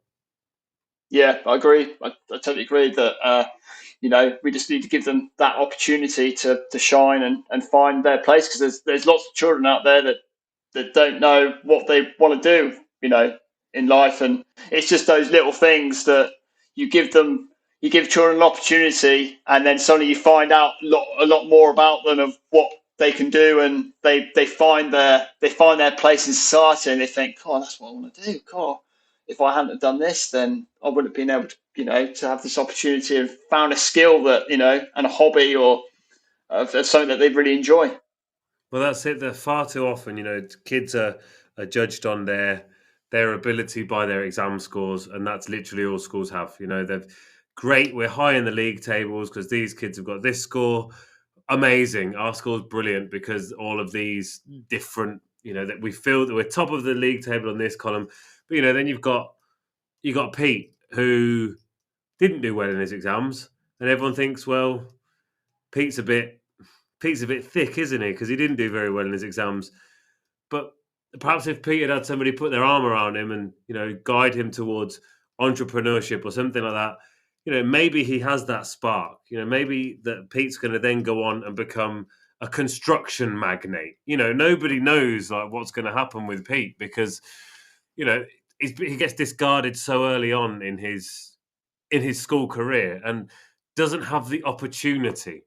Yeah, I agree. I totally agree that, we just need to give them that opportunity to shine and find their place, because there's lots of children out there that don't know what they want to do, in life. And it's just those little things that you give children an opportunity, and then suddenly you find out a lot more about them, of what they can do, and they find their place in society, and they think, that's what I want to do. If I hadn't have done this, then I wouldn't have been able to, to have this opportunity and found a skill that, and a hobby or something that they really enjoy. Well, that's it. They're far too often, kids are judged on their ability by their exam scores, and that's literally all schools have. They're great. We're high in the league tables because these kids have got this score. Amazing. Our school's brilliant because all of these different, that we feel that we're top of the league table on this column. But then you got Pete, who didn't do well in his exams, and everyone thinks, well, Pete's a bit thick, isn't he? Because he didn't do very well in his exams. But perhaps if Pete had somebody put their arm around him and guide him towards entrepreneurship or something like that, maybe he has that spark. Maybe that Pete's going to then go on and become a construction magnate. Nobody knows what's going to happen with Pete, because he gets discarded so early on in his school career and doesn't have the opportunity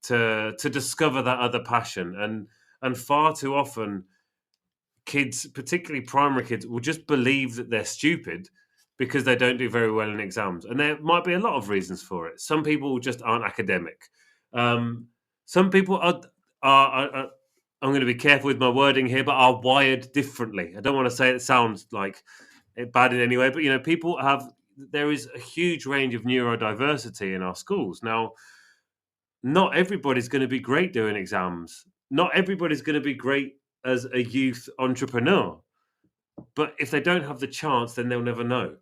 to discover that other passion. And far too often, kids, particularly primary kids, will just believe that they're stupid because they don't do very well in exams. And there might be a lot of reasons for it. Some people just aren't academic. Some people are I'm going to be careful with my wording here, but are wired differently. I don't want to say it sounds like bad in any way, but there is a huge range of neurodiversity in our schools. Now, not everybody's going to be great doing exams. Not everybody's going to be great as a youth entrepreneur. But if they don't have the chance, then they'll never know.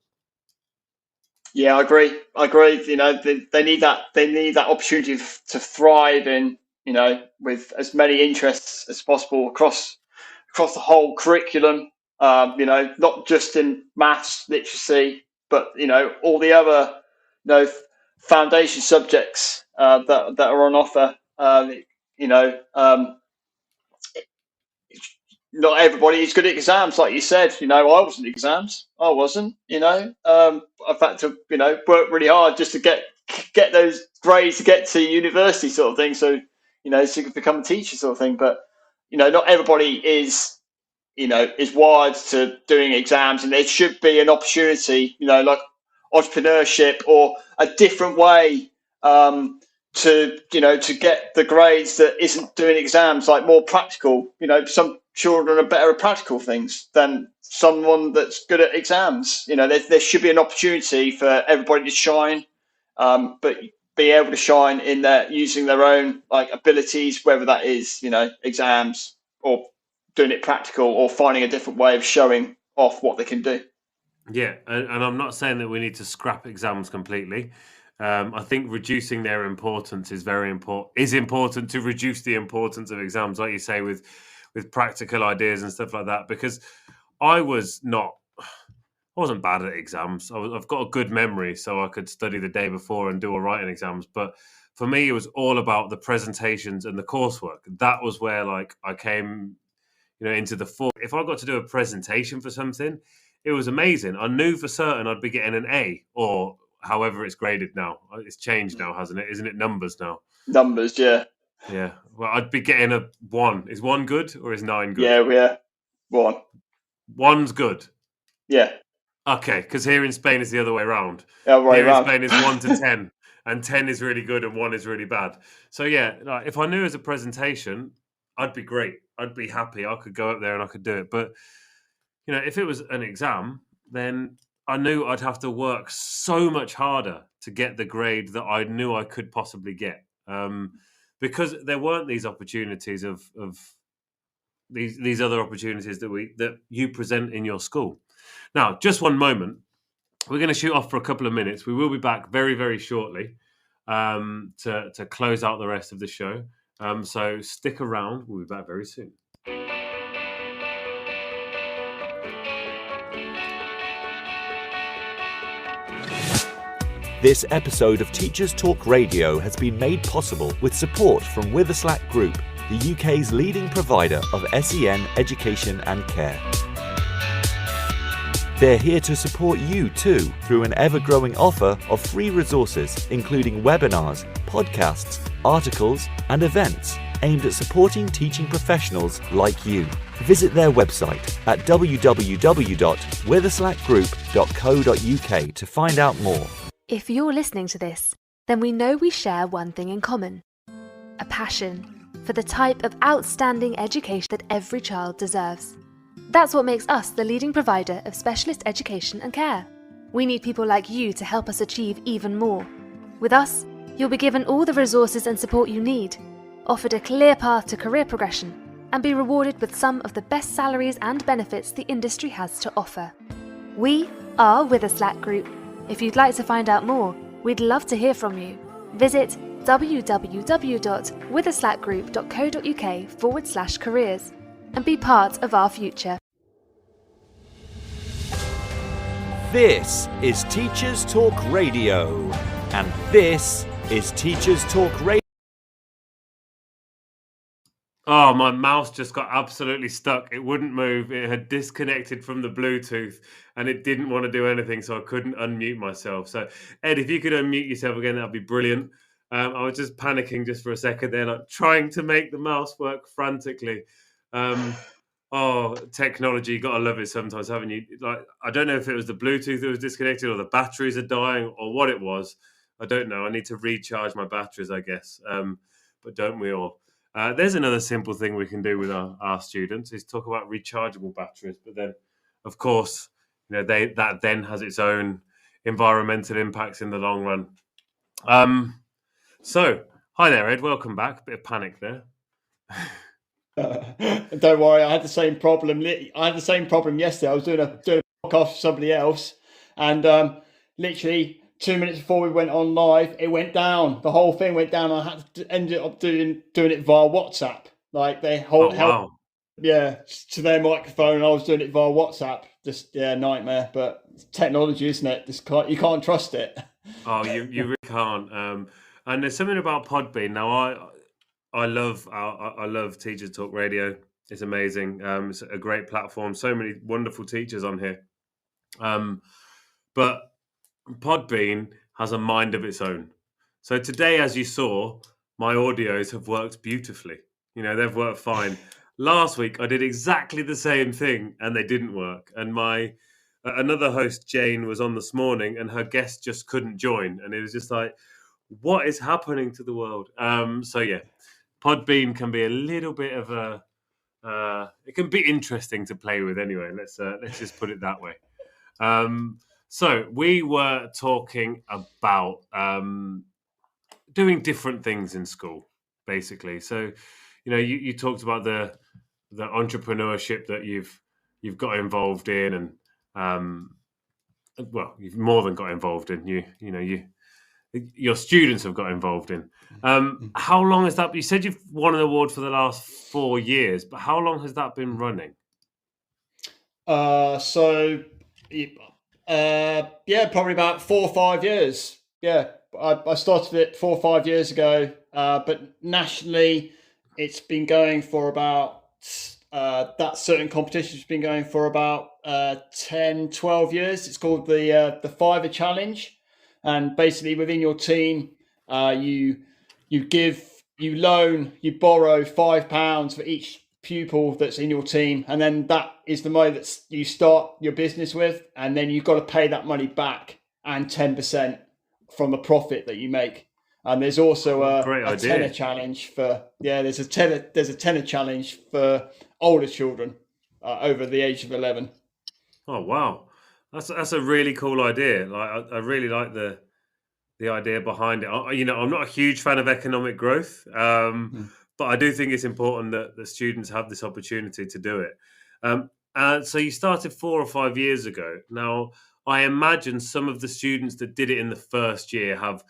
Yeah, I agree. They need that opportunity to thrive in, with as many interests as possible across the whole curriculum. Not just in maths, literacy, but all the other foundation subjects that are on offer. Not everybody is good at exams, like you said. I wasn't at exams. I wasn't. I've had to work really hard just to get those grades to get to university, sort of thing. So so you can become a teacher, sort of thing. But not everybody is wired to doing exams, and there should be an opportunity, like entrepreneurship or a different way to get the grades that isn't doing exams, like more practical. Some children are better at practical things than someone that's good at exams. There should be an opportunity for everybody to shine, but be able to shine in using their own abilities, whether that is exams or doing it practical or finding a different way of showing off what they can do. Yeah, and I'm not saying that we need to scrap exams completely. I think reducing their importance is very important. Is important to reduce the importance of exams, like you say, with practical ideas and stuff like that. Because I wasn't bad at exams. I've got a good memory, so I could study the day before and do all right in exams. But for me, it was all about the presentations and the coursework. That was where I came, into the fore. If I got to do a presentation for something, it was amazing. I knew for certain I'd be getting an A, or however it's graded now. It's changed now, hasn't it? Isn't it numbers now? Numbers, yeah. Yeah. Well, I'd be getting a 1. Is 1 good or is 9 good? Yeah. 1. 1's good. Yeah. Okay, because here in Spain it's the other way around. Here in Spain it's 1 to 10, and 10 is really good and 1 is really bad. So yeah, if I knew as a presentation, I'd be great. I'd be happy. I could go up there and I could do it. But if it was an exam, then I knew I'd have to work so much harder to get the grade that I knew I could possibly get, because there weren't these opportunities of these other opportunities that you present in your school. Now, just one moment. We're going to shoot off for a couple of minutes. We will be back very, very shortly to close out the rest of the show. So stick around. We'll be back very soon. This episode of Teachers Talk Radio has been made possible with support from Witherslack Group, the UK's leading provider of SEN education and care. They're here to support you too through an ever-growing offer of free resources, including webinars, podcasts, articles, and events aimed at supporting teaching professionals like you. Visit their website at www.witherslackgroup.co.uk to find out more. If you're listening to this, then we know we share one thing in common: a passion for the type of outstanding education that every child deserves. That's what makes us the leading provider of specialist education and care. We need people like you to help us achieve even more. With us, you'll be given all the resources and support you need, offered a clear path to career progression, and be rewarded with some of the best salaries and benefits the industry has to offer. We are Witherslack Group. If you'd like to find out more, we'd love to hear from you. Visit www.witherslackgroup.co.uk/careers and be part of our future. This is Teachers Talk Radio, and this is Teachers Talk Radio. Oh, my mouse just got absolutely stuck. It wouldn't move. It had disconnected from the Bluetooth and it didn't want to do anything, so I couldn't unmute myself. So, Ed, if you could unmute yourself again, that'd be brilliant. I was just panicking just for a second there, trying to make the mouse work frantically. Technology, you got to love it sometimes, haven't you? I don't know if it was the Bluetooth that was disconnected or the batteries are dying or what it was. I don't know. I need to recharge my batteries, I guess. But don't we all? There's another simple thing we can do with our students is talk about rechargeable batteries. But then, of course, that then has its own environmental impacts in the long run. So, hi there, Ed. Welcome back. Bit of panic there. Don't worry, I had the same problem. Yesterday. I was doing a podcast for somebody else, and literally 2 minutes before we went on live, it went down. The whole thing went down. I had to end up doing it via WhatsApp. They hold help, to their microphone. I was doing it via WhatsApp. Just nightmare. But technology, isn't it? You can't trust it. Oh, you really can't. And there's something about Podbean. Now, I love Teachers Talk Radio. It's amazing. It's a great platform. So many wonderful teachers on here. But Podbean has a mind of its own. So today, as you saw, my audios have worked beautifully. They've worked fine. Last week, I did exactly the same thing and they didn't work. And my another host, Jane, was on this morning and her guest just couldn't join. And it was just like, what is happening to the world? So yeah, Podbean can be a little bit of a it can be interesting to play with anyway. Let's just put it that way. So we were talking about doing different things in school, basically. So, you talked about the entrepreneurship that you've got involved in, and well, you've more than got involved in. Your students have got involved in. How long has that? You said you've won an award for the last 4 years, but how long has that been running? Probably about 4 or 5 years. Yeah, I started it 4 or 5 years ago, but nationally, it's been going for about that certain competition's been going for about 10, 12 years. It's called the Fiver Challenge, and basically within your team, you borrow £5 for each pupil that's in your team, and then that is the money that you start your business with, and then you've got to pay that money back and 10% from the profit that you make. And there's also a tenner challenge for there's a tenner challenge for older children over the age of 11. Oh wow, that's a really cool idea. Like I really like the idea behind it. I'm not a huge fan of economic growth, but I do think it's important that the students have this opportunity to do it. So you started 4 or 5 years ago. Now, I imagine some of the students that did it in the first year have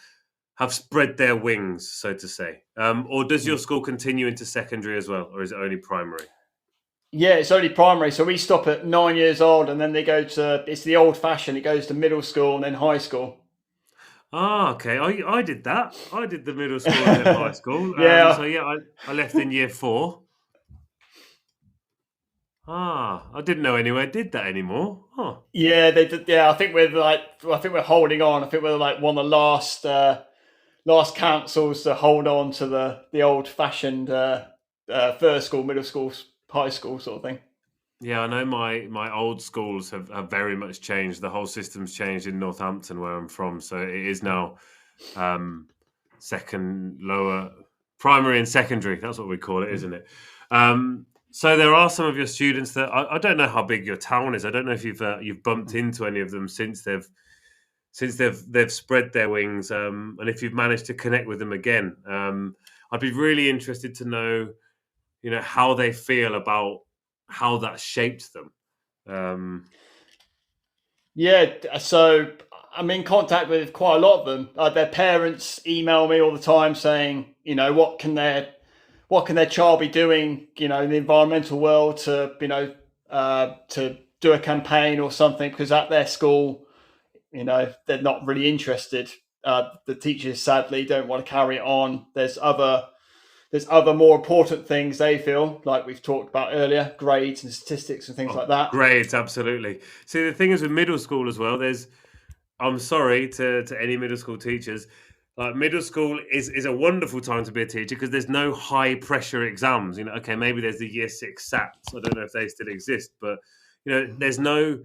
spread their wings, so to say. Or does your school continue into secondary as well, or is it only primary? Yeah, it's only primary. So we stop at 9 years old, and then they go to, it's the old fashioned, it goes to middle school and then high school. Ah, okay. I did that. I did the middle school and then high school. I left in year 4. I didn't know anywhere did that anymore. Huh. Yeah, they did. Yeah, I think we're holding on. I think we're like one of the last councils to hold on to the old fashioned first school, middle school, high school sort of thing. Yeah, I know my old schools have very much changed. The whole system's changed in Northampton, where I'm from. So it is now lower primary and secondary. That's what we call it, isn't it? So there are some of your students that I don't know how big your town is. I don't know if you've bumped into any of them since they've spread their wings, and if you've managed to connect with them again. I'd be really interested to know, how they feel about how that shaped them. So I'm in contact with quite a lot of them. Their parents email me all the time saying, what can their child be doing, in the environmental world to do a campaign or something, because at their school, they're not really interested. The teachers sadly don't want to carry it on. There's other more important things they feel, like we've talked about earlier, grades and statistics and things like that. Grades, absolutely. See, the thing is with middle school as well, I'm sorry to any middle school teachers, like middle school is a wonderful time to be a teacher because there's no high pressure exams. Okay, maybe there's the year 6 SATs. I don't know if they still exist, but there's no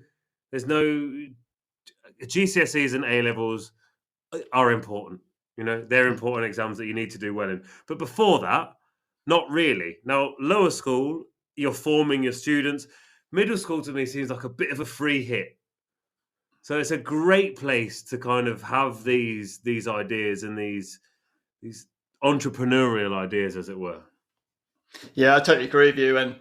GCSEs and A levels are important. They're important exams that you need to do well in. But before that, not really. Now, lower school, you're forming your students. Middle school to me seems like a bit of a free hit. So it's a great place to kind of have these ideas and these entrepreneurial ideas, as it were. Yeah, I totally agree with you. And,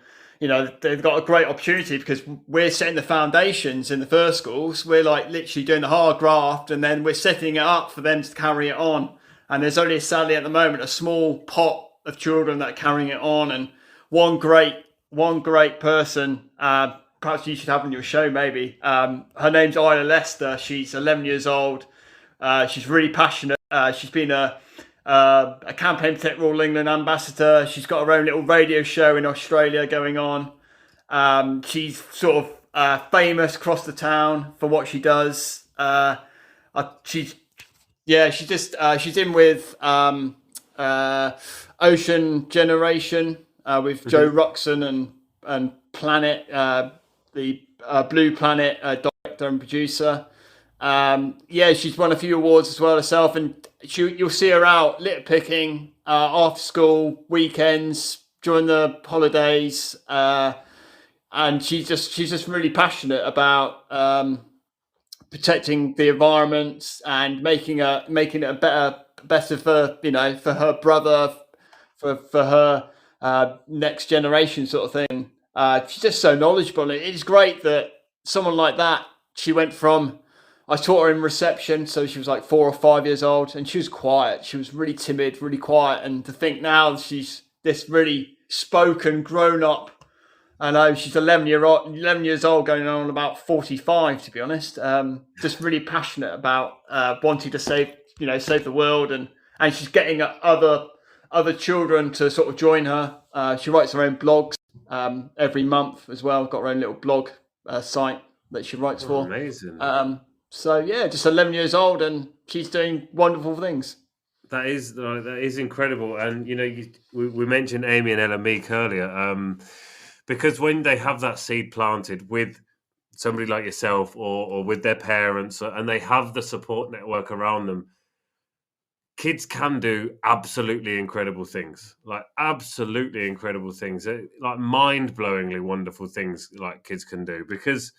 they've got a great opportunity because we're setting the foundations in the first schools. We're like literally doing the hard graft, and then we're setting it up for them to carry it on. And there's only, sadly, at the moment, a small pot of children that are carrying it on. And one great person, perhaps you should have on your show, maybe. Her name's Isla Lester. She's 11 years old. She's really passionate. She's been a Campaign Protect Rural England ambassador. She's got her own little radio show in Australia going on. She's sort of famous across the town for what she does. She's in with Ocean Generation with Joe Ruxon and Planet, the Blue Planet director and producer. She's won a few awards as well herself, and you'll see her out litter picking after school, weekends, during the holidays, and she's just really passionate about protecting the environment and making it a better for for her brother, for her next generation sort of thing. She's just so knowledgeable. It's great that someone like that. She went from. I taught her in reception, so she was like 4 or 5 years old, and she was quiet. She was really timid, really quiet. And to think now she's this really spoken, grown up. I know she's 11 years old, going on about 45. To be honest, just really passionate about wanting to save the world, and she's getting other children to sort of join her. She writes her own blogs every month as well. Got her own little blog site that she writes for. Amazing. So yeah, just 11 years old, and she's doing wonderful things. That is incredible. And we mentioned Amy and Ella Meek earlier, because when they have that seed planted with somebody like yourself or with their parents, and they have the support network around them, kids can do absolutely incredible things, like mind-blowingly wonderful things, like kids can do, because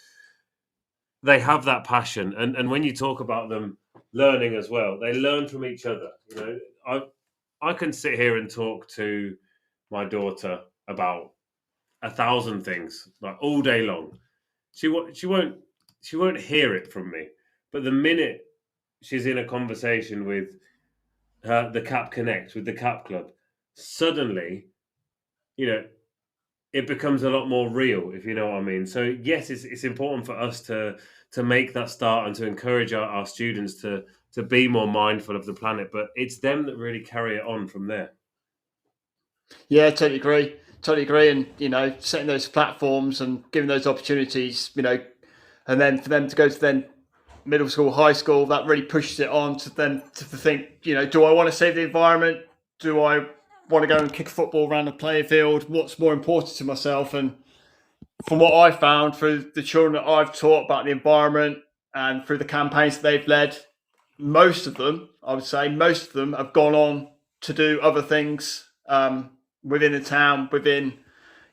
they have that passion. And when you talk about them learning as well, they learn from each other. I can sit here and talk to my daughter about 1,000 things, like all day long. She won't hear it from me, but the minute she's in a conversation with the Cap Connect, with the Cap Club, suddenly, it becomes a lot more real, if you know what I mean. So yes, it's important for us to make that start and to encourage our students to be more mindful of the planet, but it's them that really carry it on from there. Yeah, totally agree. And setting those platforms and giving those opportunities, and then for them to go to then middle school, high school, that really pushes it on to them to think, do I want to save the environment? Do I want to go and kick a football around the playing field? What's more important to myself? And from what I've found through the children that I've taught about the environment and through the campaigns that they've led, most of them have gone on to do other things within the town, within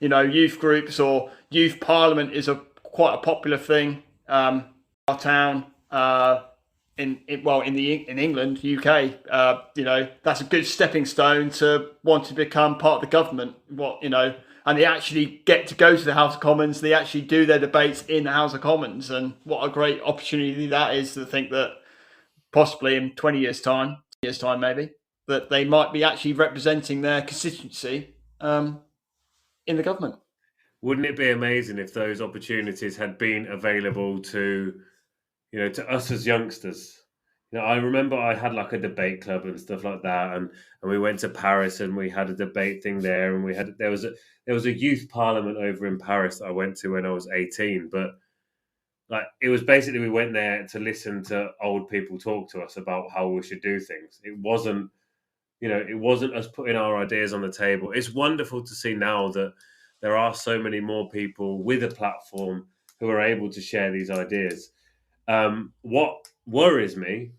youth groups, or youth parliament is quite a popular thing our town in England, UK. That's a good stepping stone to want to become part of the government. And they actually get to go to the House of Commons. They actually do their debates in the House of Commons, and what a great opportunity that is to think that possibly in 20 years' time maybe, that they might be actually representing their constituency in the government. Wouldn't it be amazing if those opportunities had been available to us as youngsters? I remember I had like a debate club and stuff like that, and we went to Paris and we had a debate thing there, and there was a youth parliament over in Paris that I went to when I was 18, but like it was basically we went there to listen to old people talk to us about how we should do things. It wasn't us putting our ideas on the table. It's wonderful to see now that there are so many more people with a platform who are able to share these ideas. What worries me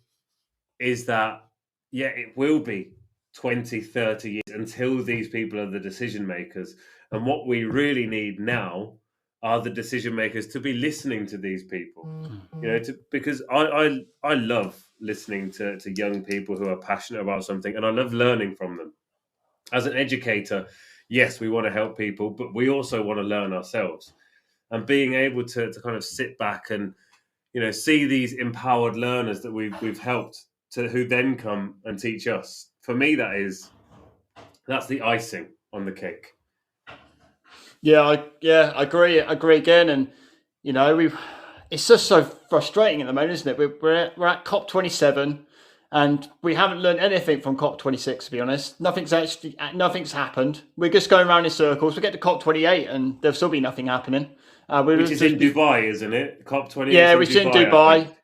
is that, it will be 20, 30 years until these people are the decision makers. And what we really need now are the decision makers to be listening to these people, because I love listening to young people who are passionate about something, and I love learning from them. As an educator, yes, we want to help people, but we also want to learn ourselves. And being able to kind of sit back and see these empowered learners that we've helped, to who then come and teach us. For me, that's the icing on the cake. I agree again, and it's just so frustrating at the moment, isn't it? We're at COP27, and we haven't learned anything from COP26. To be honest, nothing's happened. We're just going around in circles. We get to COP28, and there'll still be nothing happening. Which is in Dubai, isn't it? COP28. Yeah, which is in Dubai.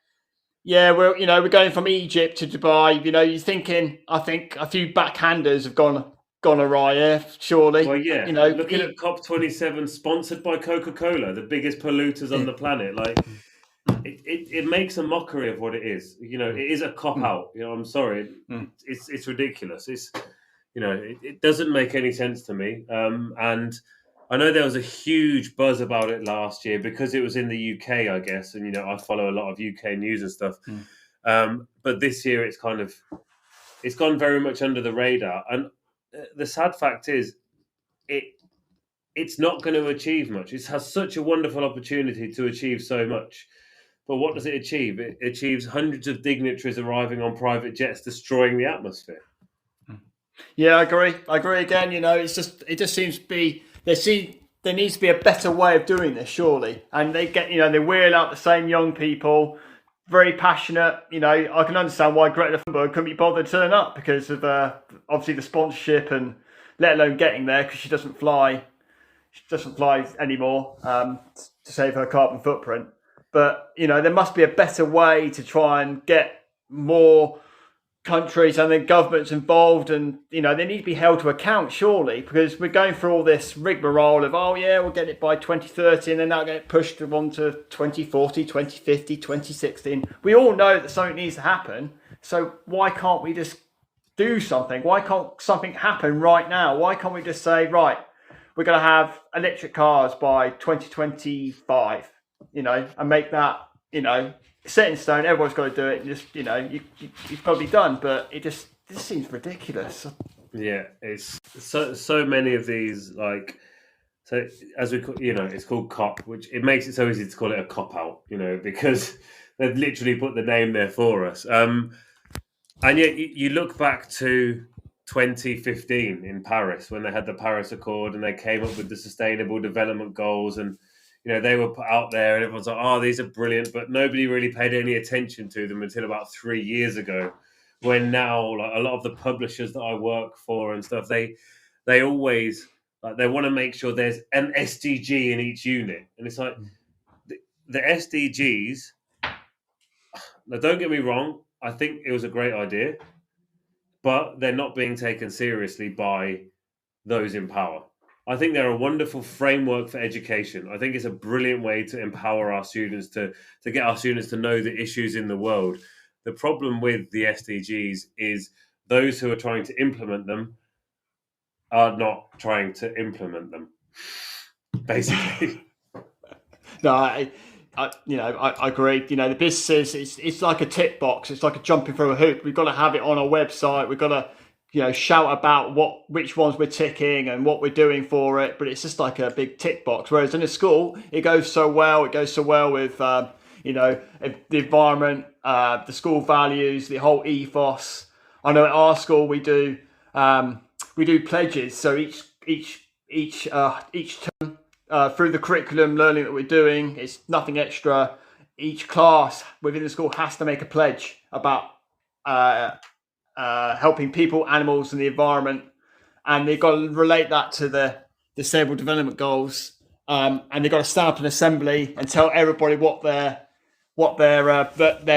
Yeah, we're going from Egypt to Dubai. You're thinking, I think a few backhanders have gone awry here, surely. Well, yeah. Looking at COP27, sponsored by Coca-Cola, the biggest polluters on the planet. Like, it makes a mockery of what it is. You know, it is a cop out. You know, I'm sorry, it's ridiculous. It's, you know, it doesn't make any sense to me. And I know there was a huge buzz about it last year because it was in the UK, I guess. And, you know, I follow a lot of UK news and stuff. But this year it's gone very much under the radar. And the sad fact is it's not going to achieve much. It has such a wonderful opportunity to achieve so much. But what does it achieve? It achieves hundreds of dignitaries arriving on private jets, destroying the atmosphere. Yeah, I agree again. You know, it just seems to be there needs to be a better way of doing this, surely. And they wheel out the same young people, very passionate. You know, I can understand why Greta Thunberg couldn't be bothered to turn up because of obviously the sponsorship and let alone getting there because she doesn't fly anymore to save her carbon footprint. But, you know, there must be a better way to try and get more countries and then governments involved, and, you know, they need to be held to account, surely, because we're going through all this rigmarole of, oh yeah, we'll get it by 2030 and then that'll get pushed on to 2040, 2050, 2016. We all know that something needs to happen. So why can't we just do something? Why can't something happen right now? Why can't we just say, right, we're going to have electric cars by 2025, you know, and make that, you know, set in stone. Everyone's got to do it. And just, you know, you've probably done, but this seems ridiculous. Yeah, it's so many of these, like, so as we, you know, it's called COP, which it makes it so easy to call it a cop out, you know, because they've literally put the name there for us. And yet you look back to 2015 in Paris when they had the Paris Accord and they came up with the Sustainable Development Goals, and, you know, they were put out there and everyone's like, oh, these are brilliant, but nobody really paid any attention to them until about 3 years ago, when now, like, a lot of the publishers that I work for and stuff, they always, like, they want to make sure there's an SDG in each unit. And it's like, the SDGs, now don't get me wrong, I think it was a great idea, but they're not being taken seriously by those in power. I think they're a wonderful framework for education. I think it's a brilliant way to empower our students, to get our students to know the issues in the world. The problem with the SDGs is those who are trying to implement them are not trying to implement them, basically. No, I agree. You know, the businesses, it's like a tick box. It's like a jumping through a hoop. We've got to have it on our website. We've got to, you know, shout about which ones we're ticking and what we're doing for it. But it's just like a big tick box. Whereas in a school, it goes so well. It goes so well with, you know, the environment, the school values, the whole ethos. I know at our school we do pledges. So each term, through the curriculum learning that we're doing, it's nothing extra. Each class within the school has to make a pledge about helping people, animals, and the environment, and they've got to relate that to the Sustainable Development Goals, and they've got to stand up in assembly and tell everybody what their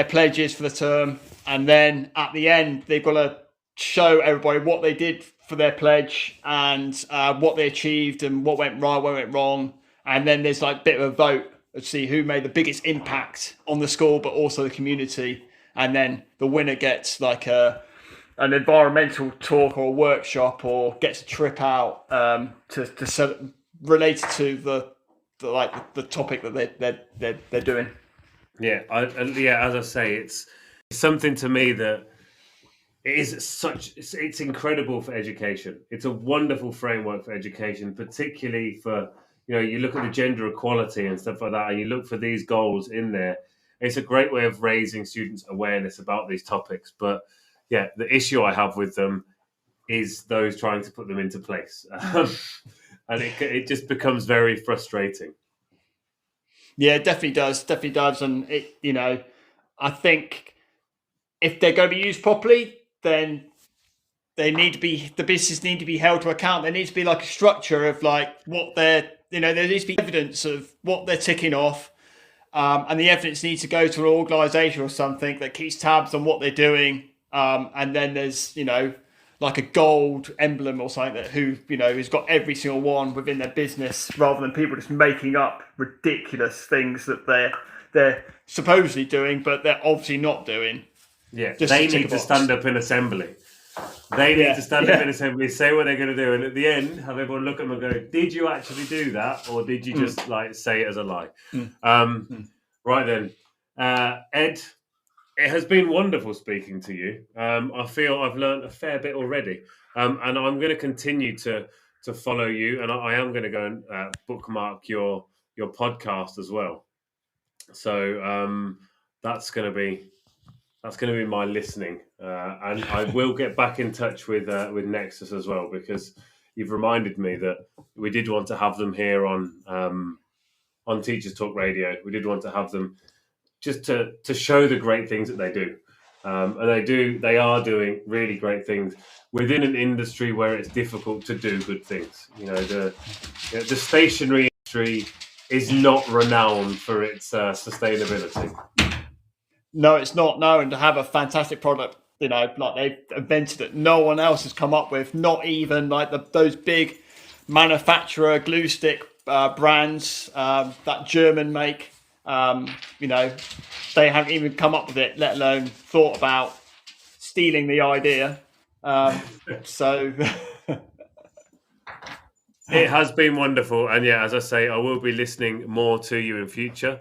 pledge is for the term, and then at the end they've got to show everybody what they did for their pledge and what they achieved and what went right, what went wrong. And then there's like a bit of a vote to see who made the biggest impact on the school, but also the community. And then the winner gets like an environmental talk or a workshop, or gets a trip out to related to the topic that they're doing. Yeah, as I say, it's something to me that it's incredible for education. It's a wonderful framework for education, particularly for, you know, you look at the gender equality and stuff like that, and you look for these goals in there. It's a great way of raising students' awareness about these topics. But yeah, the issue I have with them is those trying to put them into place. And it just becomes very frustrating. Yeah, it definitely does. And it, you know, I think if they're going to be used properly, then the business need to be held to account. There needs to be like a structure of like what they're, you know, there needs to be evidence of what they're ticking off. And the evidence needs to go to an organisation or something that keeps tabs on what they're doing. And then there's, you know, like a gold emblem or something that who's got every single one within their business, rather than people just making up ridiculous things that they're supposedly doing, but they're obviously not doing. Yeah, Just they to tick need a to box. stand up in assembly. They need to stand up in assembly, say what they're going to do, and at the end, have everyone look at them and go, "Did you actually do that, or did you just like say it as a lie?" Right then, Ed, it has been wonderful speaking to you. I feel I've learned a fair bit already, and I'm going to continue to follow you, and I am going to go and bookmark your podcast as well. So that's going to be my listening, and I will get back in touch with Nexus as well, because you've reminded me that we did want to have them here on Teachers Talk Radio. We did want to have them just to show the great things that they do, and they are doing really great things within an industry where it's difficult to do good things. The stationery industry is not renowned for its sustainability. No, it's not. No, and to have a fantastic product, like they've invented it, no one else has come up with. Not even like those big manufacturer glue stick brands that German make. They haven't even come up with it, let alone thought about stealing the idea. So it has been wonderful, and yeah, as I say, I will be listening more to you in future.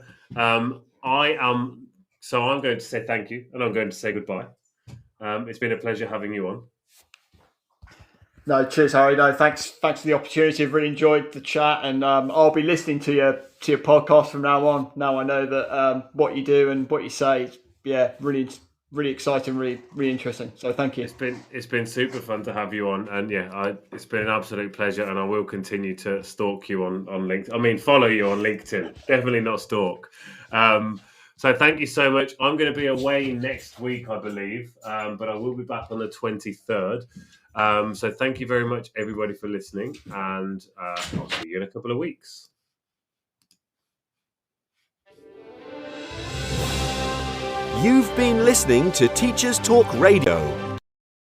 So I'm going to say thank you, and I'm going to say goodbye. It's been a pleasure having you on. No, cheers, Harry. No, thanks for the opportunity. I've really enjoyed the chat, and I'll be listening to your podcast from now on. Now I know that what you do and what you say, really exciting, really interesting. So thank you. It's been super fun to have you on, and it's been an absolute pleasure. And I will continue to stalk you on LinkedIn. I mean, follow you on LinkedIn. Definitely not stalk. So thank you so much. I'm going to be away next week, I believe, but I will be back on the 23rd. So thank you very much, everybody, for listening, and I'll see you in a couple of weeks. You've been listening to Teachers Talk Radio.